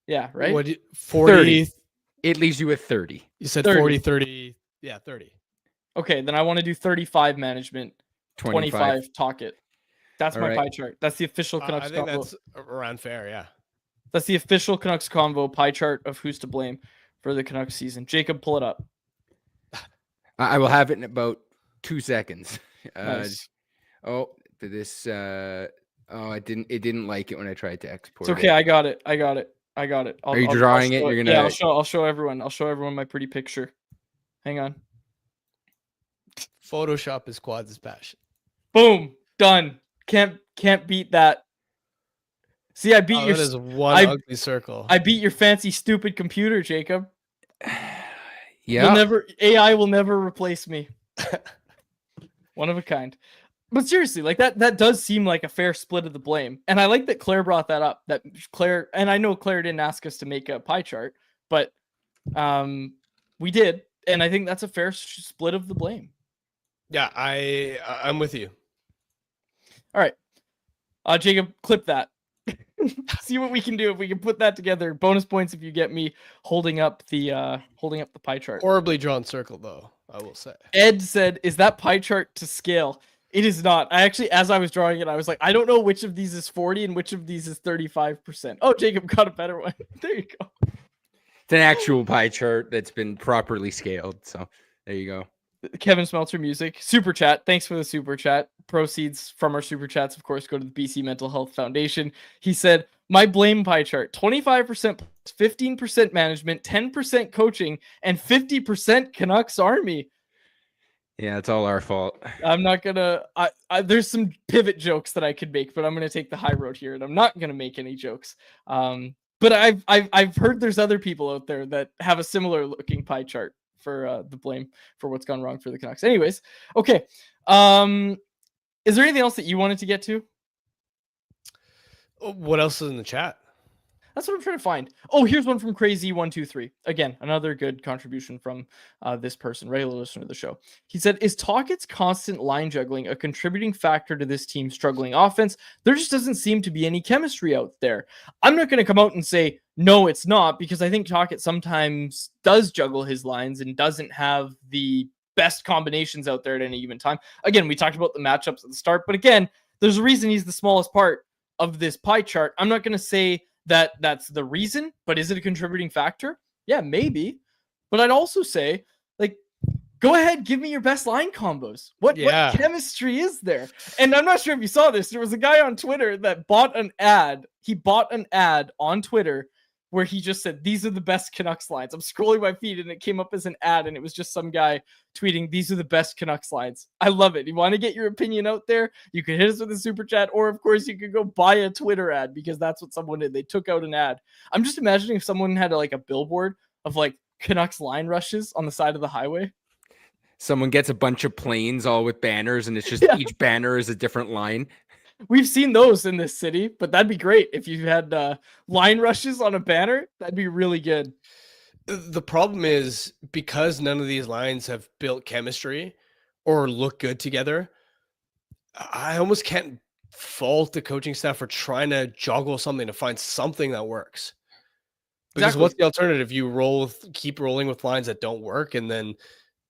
Speaker 1: Yeah, right?
Speaker 3: 40?
Speaker 2: 30. It leaves you with 30.
Speaker 3: You said
Speaker 1: 30.
Speaker 3: 40, 30. Yeah, 30.
Speaker 1: Okay, then I want to do 35 management, 25 Tocchet. That's
Speaker 2: All
Speaker 1: my
Speaker 2: right.
Speaker 1: pie chart. That's the official Canucks
Speaker 3: I think
Speaker 1: Convo.
Speaker 3: that's around fair, yeah.
Speaker 1: That's the official Canucks Convo pie chart of who's to blame for the Canucks season. Jacob, pull it up.
Speaker 2: I will have it in about 2 seconds.
Speaker 1: Nice.
Speaker 2: It didn't like it when I tried to export.
Speaker 1: It's okay. I got it.
Speaker 2: Are you drawing it? You're gonna.
Speaker 1: Yeah, I'll show everyone. I'll show everyone my pretty picture. Hang on.
Speaker 3: Photoshop is Quads' passion.
Speaker 1: Boom. Done. Can't beat that. See, I beat
Speaker 3: That is one ugly circle.
Speaker 1: I beat your fancy stupid computer, Jacob.
Speaker 2: Yeah.
Speaker 1: AI will never replace me. One of a kind. But seriously, like that does seem like a fair split of the blame. And I like that Claire brought that up. That Claire, and I know Claire didn't ask us to make a pie chart, but we did. And I think that's a fair split of the blame.
Speaker 3: Yeah, I'm with you.
Speaker 1: All right. Jacob, clip that. See what we can do if we can put that together. Bonus points if you get me holding up the pie chart.
Speaker 3: Horribly drawn circle, though, I will say.
Speaker 1: Ed said, "Is that pie chart to scale?" It is not. I actually, as I was drawing it, I was like, I don't know which of these is 40 and which of these is 35%. Oh, Jacob got a better one. There you go.
Speaker 2: It's an actual pie chart that's been properly scaled. So there you go.
Speaker 1: Kevin Smelter Music. Super chat. Thanks for the super chat. Proceeds from our super chats, of course, go to the BC Mental Health Foundation. He said, my blame pie chart, 25%, 15% management, 10% coaching, and 50% Canucks Army.
Speaker 2: Yeah, it's all our fault.
Speaker 1: I'm not gonna. There's some pivot jokes that I could make, but I'm gonna take the high road here, and I'm not gonna make any jokes. But I've heard there's other people out there that have a similar looking pie chart for the blame for what's gone wrong for the Canucks. Anyways, okay. Is there anything else that you wanted to get to?
Speaker 3: What else is in the chat?
Speaker 1: That's what I'm trying to find. Oh, here's one from Crazy123. Again, another good contribution from this person, regular listener to the show. He said, is Tocchet's constant line juggling a contributing factor to this team's struggling offense? There just doesn't seem to be any chemistry out there. I'm not going to come out and say, no, it's not, because I think Tocchet sometimes does juggle his lines and doesn't have the best combinations out there at any given time. Again, we talked about the matchups at the start, but again, there's a reason he's the smallest part of this pie chart. I'm not going to say that that's the reason, but is it a contributing factor? Yeah, maybe. But I'd also say, like, go ahead, give me your best line combos. What chemistry is there? And I'm not sure if you saw this. There was a guy on Twitter that bought an ad. He bought an ad on Twitter where he just said, these are the best Canucks lines. I'm scrolling my feed and it came up as an ad and it was just some guy tweeting, these are the best Canucks lines. I love it. You want to get your opinion out there? You can hit us with a super chat, or of course you could go buy a Twitter ad, because that's what someone did. They took out an ad. I'm just imagining if someone had like a billboard of like Canucks line rushes on the side of the highway.
Speaker 2: Someone gets a bunch of planes all with banners and it's just each banner is a different line.
Speaker 1: We've seen those in this city, but that'd be great if you had line rushes on a banner. That'd be really good.
Speaker 3: The problem is, because none of these lines have built chemistry or look good together, I almost can't fault the coaching staff for trying to juggle something to find something that works. Because what's the alternative? You keep rolling with lines that don't work, and then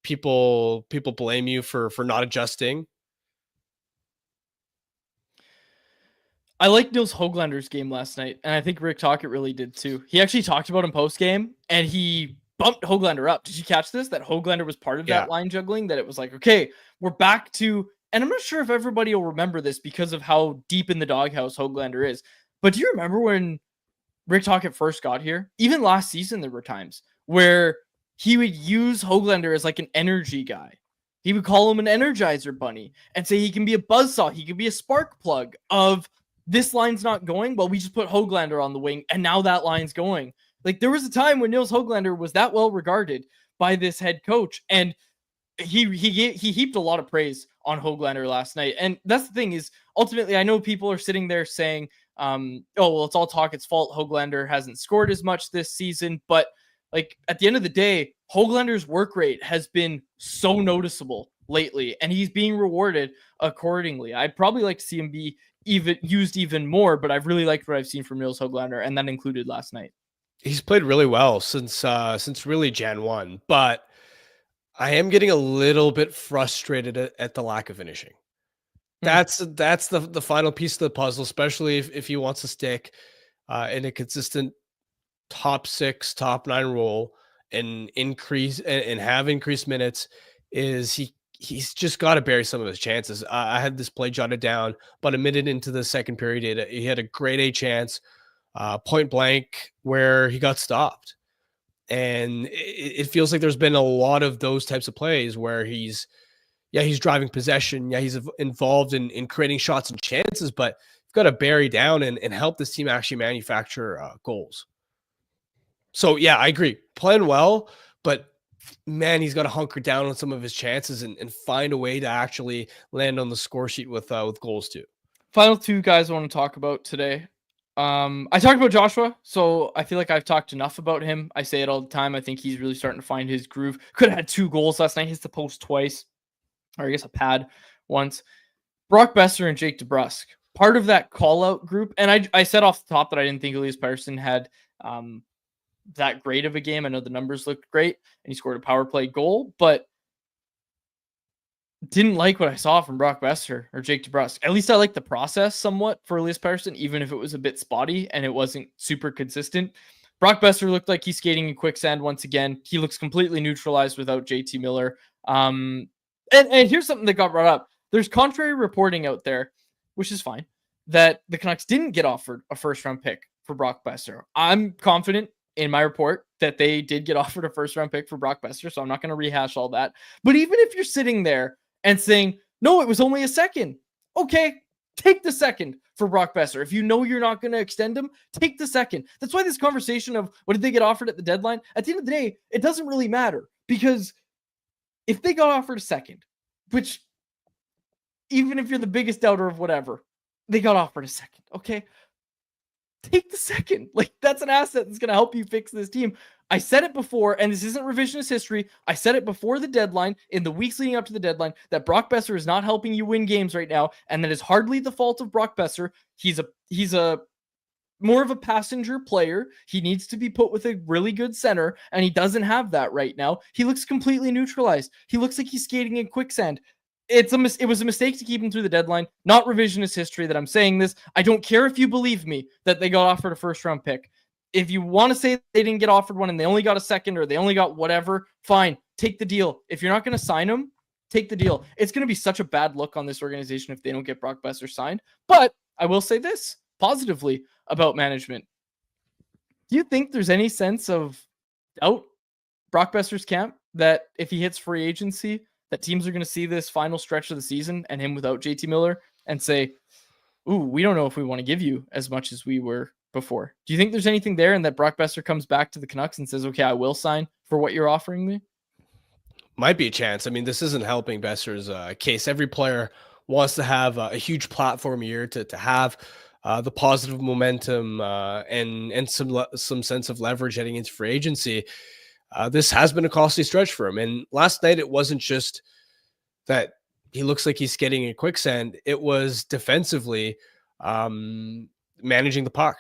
Speaker 3: people blame you for not adjusting.
Speaker 1: I like Nils Höglander's game last night, and I think Rick Tocchet really did too. He actually talked about him post-game, and he bumped Höglander up. Did you catch this? That Höglander was part of that line juggling, that it was like, okay, we're back to, and I'm not sure if everybody will remember this because of how deep in the doghouse Höglander is, but do you remember when Rick Tocchet first got here? Even last season, there were times where he would use Höglander as like an energy guy. He would call him an Energizer bunny and say he can be a buzzsaw. He can be a spark plug of, this line's not going, well, we just put Höglander on the wing, and now that line's going. Like, there was a time when Nils Höglander was that well regarded by this head coach, and he heaped a lot of praise on Höglander last night. And that's the thing is, ultimately, I know people are sitting there saying, oh, well, it's all Tocchet's fault. Höglander hasn't scored as much this season, but like at the end of the day, Höglander's work rate has been so noticeable lately, and he's being rewarded accordingly. I'd probably like to see him be used even more, but I've really liked what I've seen from Nils Höglander, and that included last night. He's
Speaker 3: played really well since really Jan 1, but I am getting a little bit frustrated at the lack of finishing. That's the final piece of the puzzle, especially if he wants to stick in a consistent top 6, top 9 role and have increased minutes. Is he's just got to bury some of his chances. I had this play jotted down, but a minute into the second period, he had a grade A chance, point blank, where he got stopped. And it feels like there's been a lot of those types of plays where he's driving possession. Yeah, he's involved in creating shots and chances, but you've got to bury down and help this team actually manufacture goals. So, yeah, I agree. Playing well, but man, he's got to hunker down on some of his chances and find a way to actually land on the score sheet with goals too.
Speaker 1: Final two guys I want to talk about today. I talked about Joshua, so I feel like I've talked enough about him. I say it all the time. I think he's really starting to find his groove. Could have had 2 goals last night. Hits the post twice, or I guess a pad once. Brock Besser and Jake DeBrusk, part of that call-out group. And I said off the top that I didn't think Elias Pettersson had that great of a game. I know the numbers looked great, and he scored a power play goal, but didn't like what I saw from Brock Besser or Jake DeBrusk. At least I like the process somewhat for Elias Pettersson, even if it was a bit spotty and it wasn't super consistent. Brock Besser looked like he's skating in quicksand once again. He looks completely neutralized without JT Miller. And here's something that got brought up. There's contrary reporting out there, which is fine, that the Canucks didn't get offered a first-round pick for Brock Besser. I'm confident in my report that they did get offered a first-round pick for Brock Besser, so I'm not going to rehash all that. But even if you're sitting there and saying, no, it was only a second, okay, take the second for Brock Besser. If you know you're not going to extend him, take the second. That's why this conversation of what did they get offered at the deadline, at the end of the day, it doesn't really matter. Because if they got offered a second, which even if you're the biggest doubter of whatever, they got offered a second, okay? Take the second. Like, that's an asset that's going to help you fix this team. I said it before, and this isn't revisionist history. I said it before the deadline, in the weeks leading up to the deadline, that Brock Besser is not helping you win games right now, and that is hardly the fault of Brock Besser. He's a more of a passenger player. He needs to be put with a really good center, and he doesn't have that right now. He looks completely neutralized. He looks like he's skating in quicksand. It was a mistake to keep him through the deadline, not revisionist history that I'm saying this. I don't care if you believe me that they got offered a first-round pick. If you want to say they didn't get offered one and they only got a second or they only got whatever, fine, take the deal. If you're not going to sign him, take the deal. It's going to be such a bad look on this organization if they don't get Brock Besser signed. But I will say this positively about management. Do you think there's any sense of doubt, Brock Besser's camp, that if he hits free agency, that teams are going to see this final stretch of the season and him without JT Miller and say, ooh, we don't know if we want to give you as much as we were before? Do you think there's anything there and that Brock Besser comes back to the Canucks and says, okay, I will sign for what you're offering me?
Speaker 3: Might be a chance. I mean, this isn't helping Besser's case. Every player wants to have a huge platform year to have the positive momentum and some sense of leverage heading into free agency. This has been a costly stretch for him. And last night, it wasn't just that he looks like he's skating in quicksand. It was defensively managing the puck.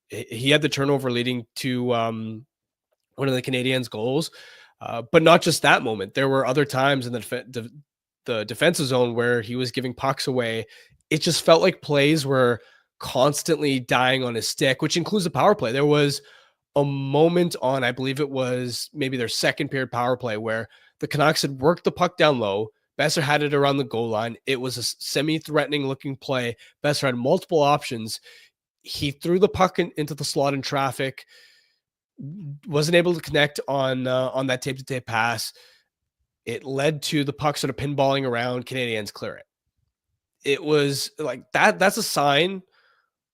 Speaker 3: He had the turnover leading to one of the Canadiens' goals. But not just that moment. There were other times in the defensive zone where he was giving pucks away. It just felt like plays were constantly dying on his stick, which includes the power play. There was a moment on, I believe it was maybe their second period power play, where the Canucks had worked the puck down low. Besser had it around the goal line. It was a semi-threatening looking play. Besser had multiple options. He threw the puck into the slot in traffic, wasn't able to connect on that tape-to-tape pass. It led to the puck sort of pinballing around. Canadiens clear it. It was like that. That's a sign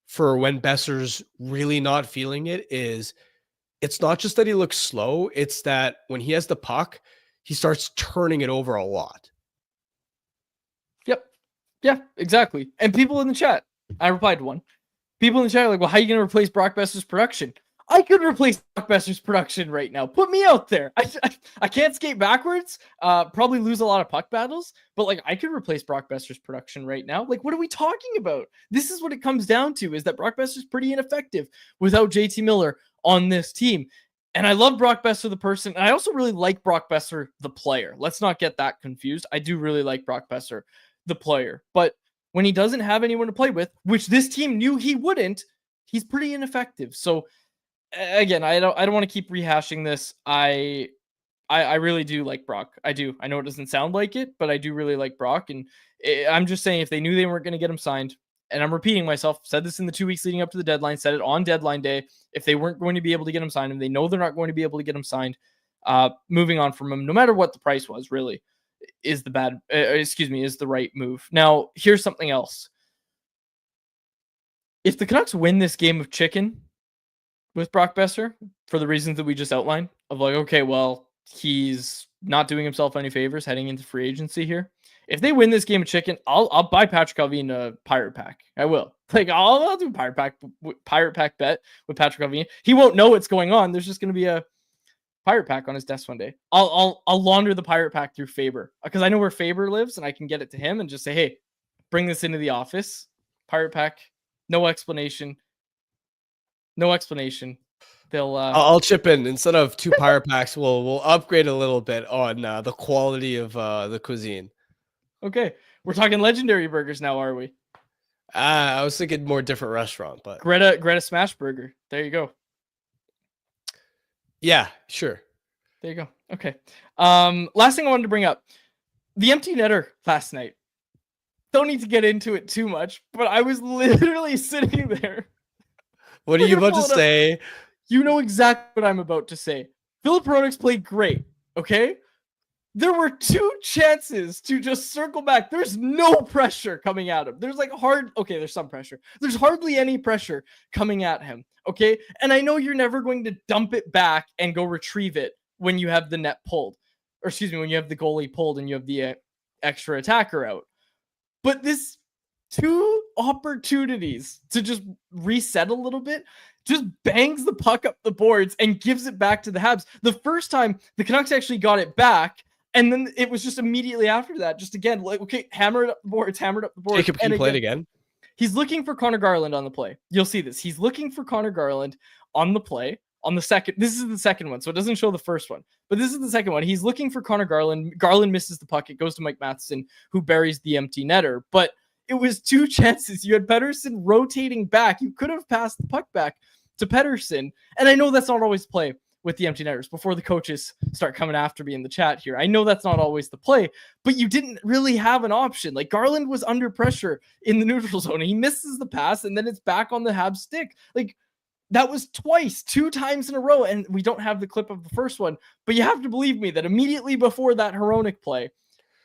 Speaker 3: for when Besser's really not feeling it. It's not just that he looks slow. It's that when he has the puck, he starts turning it over a lot.
Speaker 1: Yep. Yeah, exactly. And people in the chat, I replied to one. People in the chat are like, well, how are you going to replace Brock Besser's production? I could replace Brock Besser's production right now. Put me out there. I can't skate backwards, probably lose a lot of puck battles, but like I could replace Brock Besser's production right now. Like, what are we talking about? This is what it comes down to, is that Brock Besser's pretty ineffective without JT Miller on this team. And I love Brock Besser, the person. And I also really like Brock Besser, the player. Let's not get that confused. I do really like Brock Besser, the player. But when he doesn't have anyone to play with, which this team knew he wouldn't, he's pretty ineffective. So again, I don't want to keep rehashing this. I really do like Brock. I do. I know it doesn't sound like it, but I do really like Brock. And I'm just saying, if they knew they weren't going to get him signed, and I'm repeating myself, said this in the 2 weeks leading up to the deadline, said it on deadline day, if they weren't going to be able to get him signed, and they know they're not going to be able to get him signed, moving on from him, no matter what the price was, really, is the right move. Now, here's something else. If the Canucks win this game of chicken with Brock Besser, for the reasons that we just outlined, of like, okay, well, he's not doing himself any favors heading into free agency here. If they win this game of chicken, I'll buy Patrick Allvin a pirate pack. I will. Like, I'll do a pirate pack bet with Patrick Allvin. He won't know what's going on. There's just going to be a pirate pack on his desk one day. I'll launder the pirate pack through Faber, because I know where Faber lives and I can get it to him and just say, hey, bring this into the office. Pirate pack, no explanation. They'll
Speaker 3: I'll chip in. Instead of 2 pirate packs, we'll upgrade a little bit on the quality of the cuisine.
Speaker 1: Okay. We're talking legendary burgers now, are we?
Speaker 3: I was thinking more different restaurant, but
Speaker 1: Greta Smash Burger. There you go.
Speaker 3: yeah, sure.
Speaker 1: There you go. Okay. Last thing I wanted to bring up. The empty netter last night. Don't need to get into it too much, but I was literally sitting there.
Speaker 3: What are you about to say?
Speaker 1: You know exactly what I'm about to say. Filip Hronek's played great, okay? There were 2 chances to just circle back. There's no pressure coming at him. There's there's some pressure. There's hardly any pressure coming at him, okay? And I know you're never going to dump it back and go retrieve it when you have the net pulled. Or excuse me, when you have the goalie pulled and you have the extra attacker out. But this 2 opportunities to just reset a little bit, just bangs the puck up the boards and gives it back to the Habs. The first time the Canucks actually got it back, and then it was just immediately after that, just again, like, okay, hammered up the boards.
Speaker 3: Jacob, can you play it again?
Speaker 1: He's looking for Connor Garland on the play. You'll see this. He's looking for Connor Garland on the play. On the second, this is the second one, so it doesn't show the first one, but this is the second one. He's looking for Connor Garland. Garland misses the puck. It goes to Mike Matheson, who buries the empty netter. But it was 2 chances. You had Pettersson rotating back. You could have passed the puck back to Pettersson. And I know that's not always play with the empty netters before the coaches start coming after me in the chat here. I know that's not always the play, but you didn't really have an option. Like, Garland was under pressure in the neutral zone. He misses the pass, and then it's back on the Habs stick. Like, that was 2 times in a row, and we don't have the clip of the first one, but you have to believe me that immediately before that Hronek play,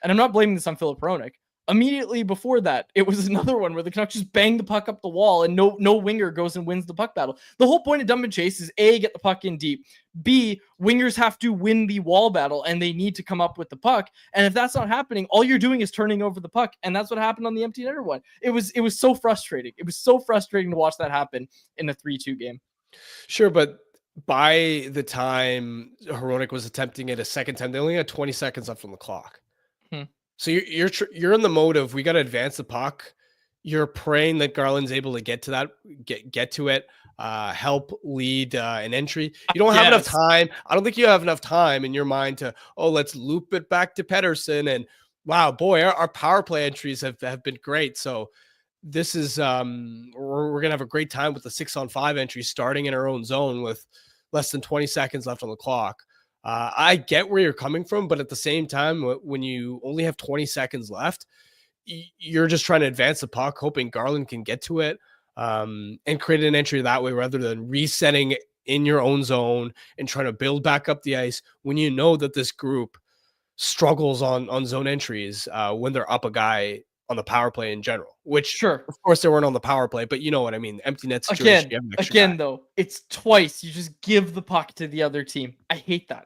Speaker 1: and I'm not blaming this on Filip Hronek, immediately before that, it was another one where the Canucks just bang the puck up the wall and no winger goes and wins the puck battle. The whole point of dump and chase is A, get the puck in deep. B, wingers have to win the wall battle and they need to come up with the puck. And if that's not happening, all you're doing is turning over the puck. And that's what happened on the empty netter one. It was so frustrating. It was so frustrating to watch that happen in a 3-2 game.
Speaker 3: Sure, but by the time Hronek was attempting it a second time, they only had 20 seconds left on the clock. So you're in the mode of, we got to advance the puck. You're praying that Garland's able to get to that, get to it, help lead an entry. You don't have enough time. I don't think you have enough time in your mind to, let's loop it back to Pettersson. And wow, boy, our power play entries have been great. So this is we're gonna have a great time with the 6-on-5 entry starting in our own zone with less than 20 seconds left on the clock. I get where you're coming from, but at the same time, when you only have 20 seconds left, you're just trying to advance the puck, hoping Garland can get to it and create an entry that way rather than resetting in your own zone and trying to build back up the ice when you know that this group struggles on zone entries when they're up a guy on the power play in general, which
Speaker 1: sure,
Speaker 3: of course they weren't on the power play, but you know what I mean. Empty net situation.
Speaker 1: Again, though, it's twice. You just give the puck to the other team. I hate that.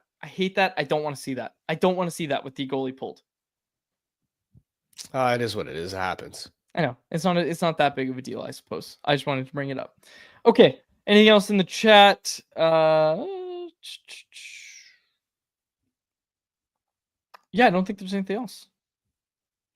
Speaker 1: I don't want to see that. I don't want to see that with the goalie pulled.
Speaker 3: It is what it is. It happens.
Speaker 1: I know it's not that big of a deal, I suppose. I just wanted to bring it up. Okay. Anything else in the chat? Yeah, I don't think there's anything else.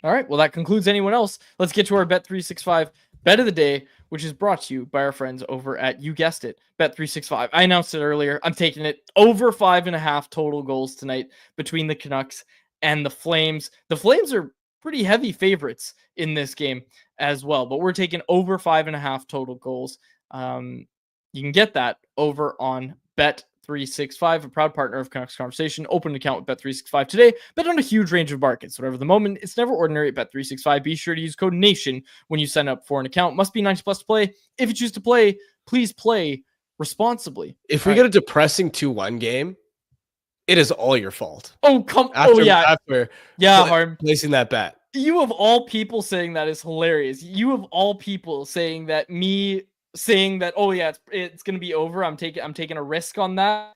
Speaker 1: All right. Well, that concludes anyone else. Let's get to our Bet365 bet of the day, which is brought to you by our friends over at, you guessed it, Bet365. I announced it earlier. I'm taking it over 5.5 total goals tonight between the Canucks and the Flames. The Flames are pretty heavy favorites in this game as well, but we're taking over 5.5 total goals. You can get that over on Bet365, a proud partner of Canucks Conversation. Open an account with Bet365 today. Bet on a huge range of markets. Whatever the moment, it's never ordinary at Bet365. Be sure to use code NATION when you sign up for an account. Must be 90 plus to play. If you choose to play, please play responsibly.
Speaker 3: If we get a depressing 2-1 game, it is all your fault.
Speaker 1: After Harm,
Speaker 3: placing that bet.
Speaker 1: You of all people saying that is hilarious. You of all people saying that, it's going to be over. I'm taking a risk on that.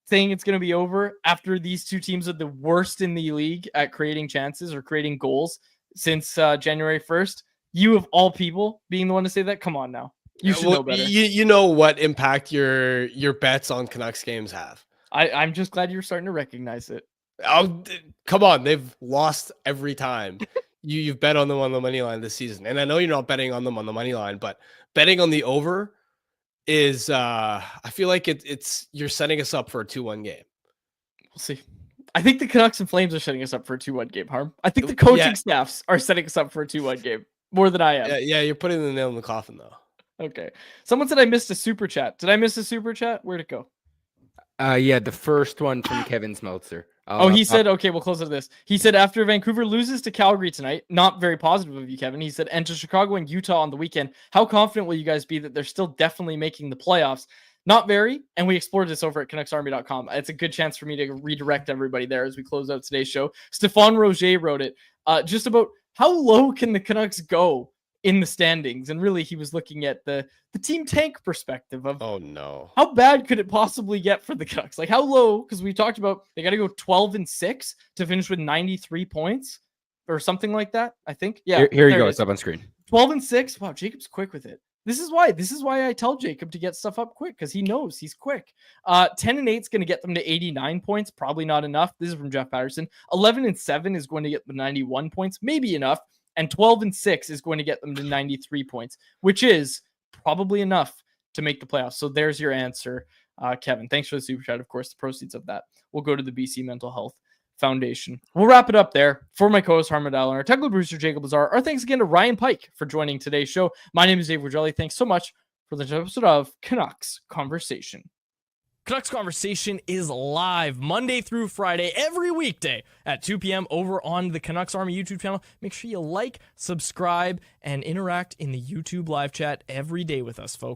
Speaker 1: Saying it's going to be over after these two teams are the worst in the league at creating chances or creating goals since January 1st. You of all people being the one to say that? Come on now. You should know better.
Speaker 3: You know what impact your bets on Canucks games have.
Speaker 1: I'm just glad you're starting to recognize it.
Speaker 3: Oh, come on. They've lost every time. You've bet on them on the money line this season. And I know you're not betting on them on the money line, but betting on the over is I feel like it's you're setting us up for a 2-1 game.
Speaker 1: We'll see. I think the Canucks and Flames are setting us up for a 2-1 game, Harm. I think the coaching staffs are setting us up for a 2-1 game more than I am.
Speaker 3: Yeah, you're putting the nail in the coffin though.
Speaker 1: Okay. Someone said I missed a super chat. Did I miss a super chat? Where'd it go?
Speaker 2: Yeah, the first one from Kevin Smeltzer.
Speaker 1: He said, okay, we'll close to this. He said, after Vancouver loses to Calgary tonight, not very positive of you, Kevin. He said, and to Chicago and Utah on the weekend, how confident will you guys be that they're still definitely making the playoffs? Not very. And we explored this over at CanucksArmy.com. It's a good chance for me to redirect everybody there as we close out today's show. Stephane Roger wrote it just about how low can the Canucks go in the standings. And really, he was looking at the team tank perspective of,
Speaker 3: oh no,
Speaker 1: how bad could it possibly get for the Canucks? Like how low? Because we talked about they got to go 12-6 to finish with 93 points or something like that. I think. Yeah.
Speaker 2: Here you go. It's up on screen.
Speaker 1: 12-6. Wow, Jacob's quick with it. This is why I tell Jacob to get stuff up quick, because he knows he's quick. 10-8 is going to get them to 89 points. Probably not enough. This is from Jeff Pettersson. 11-7 is going to get them 91 points. Maybe enough. And 12-6 is going to get them to 93 points, which is probably enough to make the playoffs. So there's your answer, Kevin. Thanks for the super chat. Of course, the proceeds of that will go to the BC Mental Health Foundation. We'll wrap it up there. For my co-host Harman and our technical producer Jacob Lazar, our thanks again to Ryan Pike for joining today's show. My name is Dave Rogelli. Thanks so much for this episode of Canucks Conversation. Canucks Conversation is live Monday through Friday, every weekday at 2 p.m. over on the Canucks Army YouTube channel. Make sure you like, subscribe, and interact in the YouTube live chat every day with us, folks.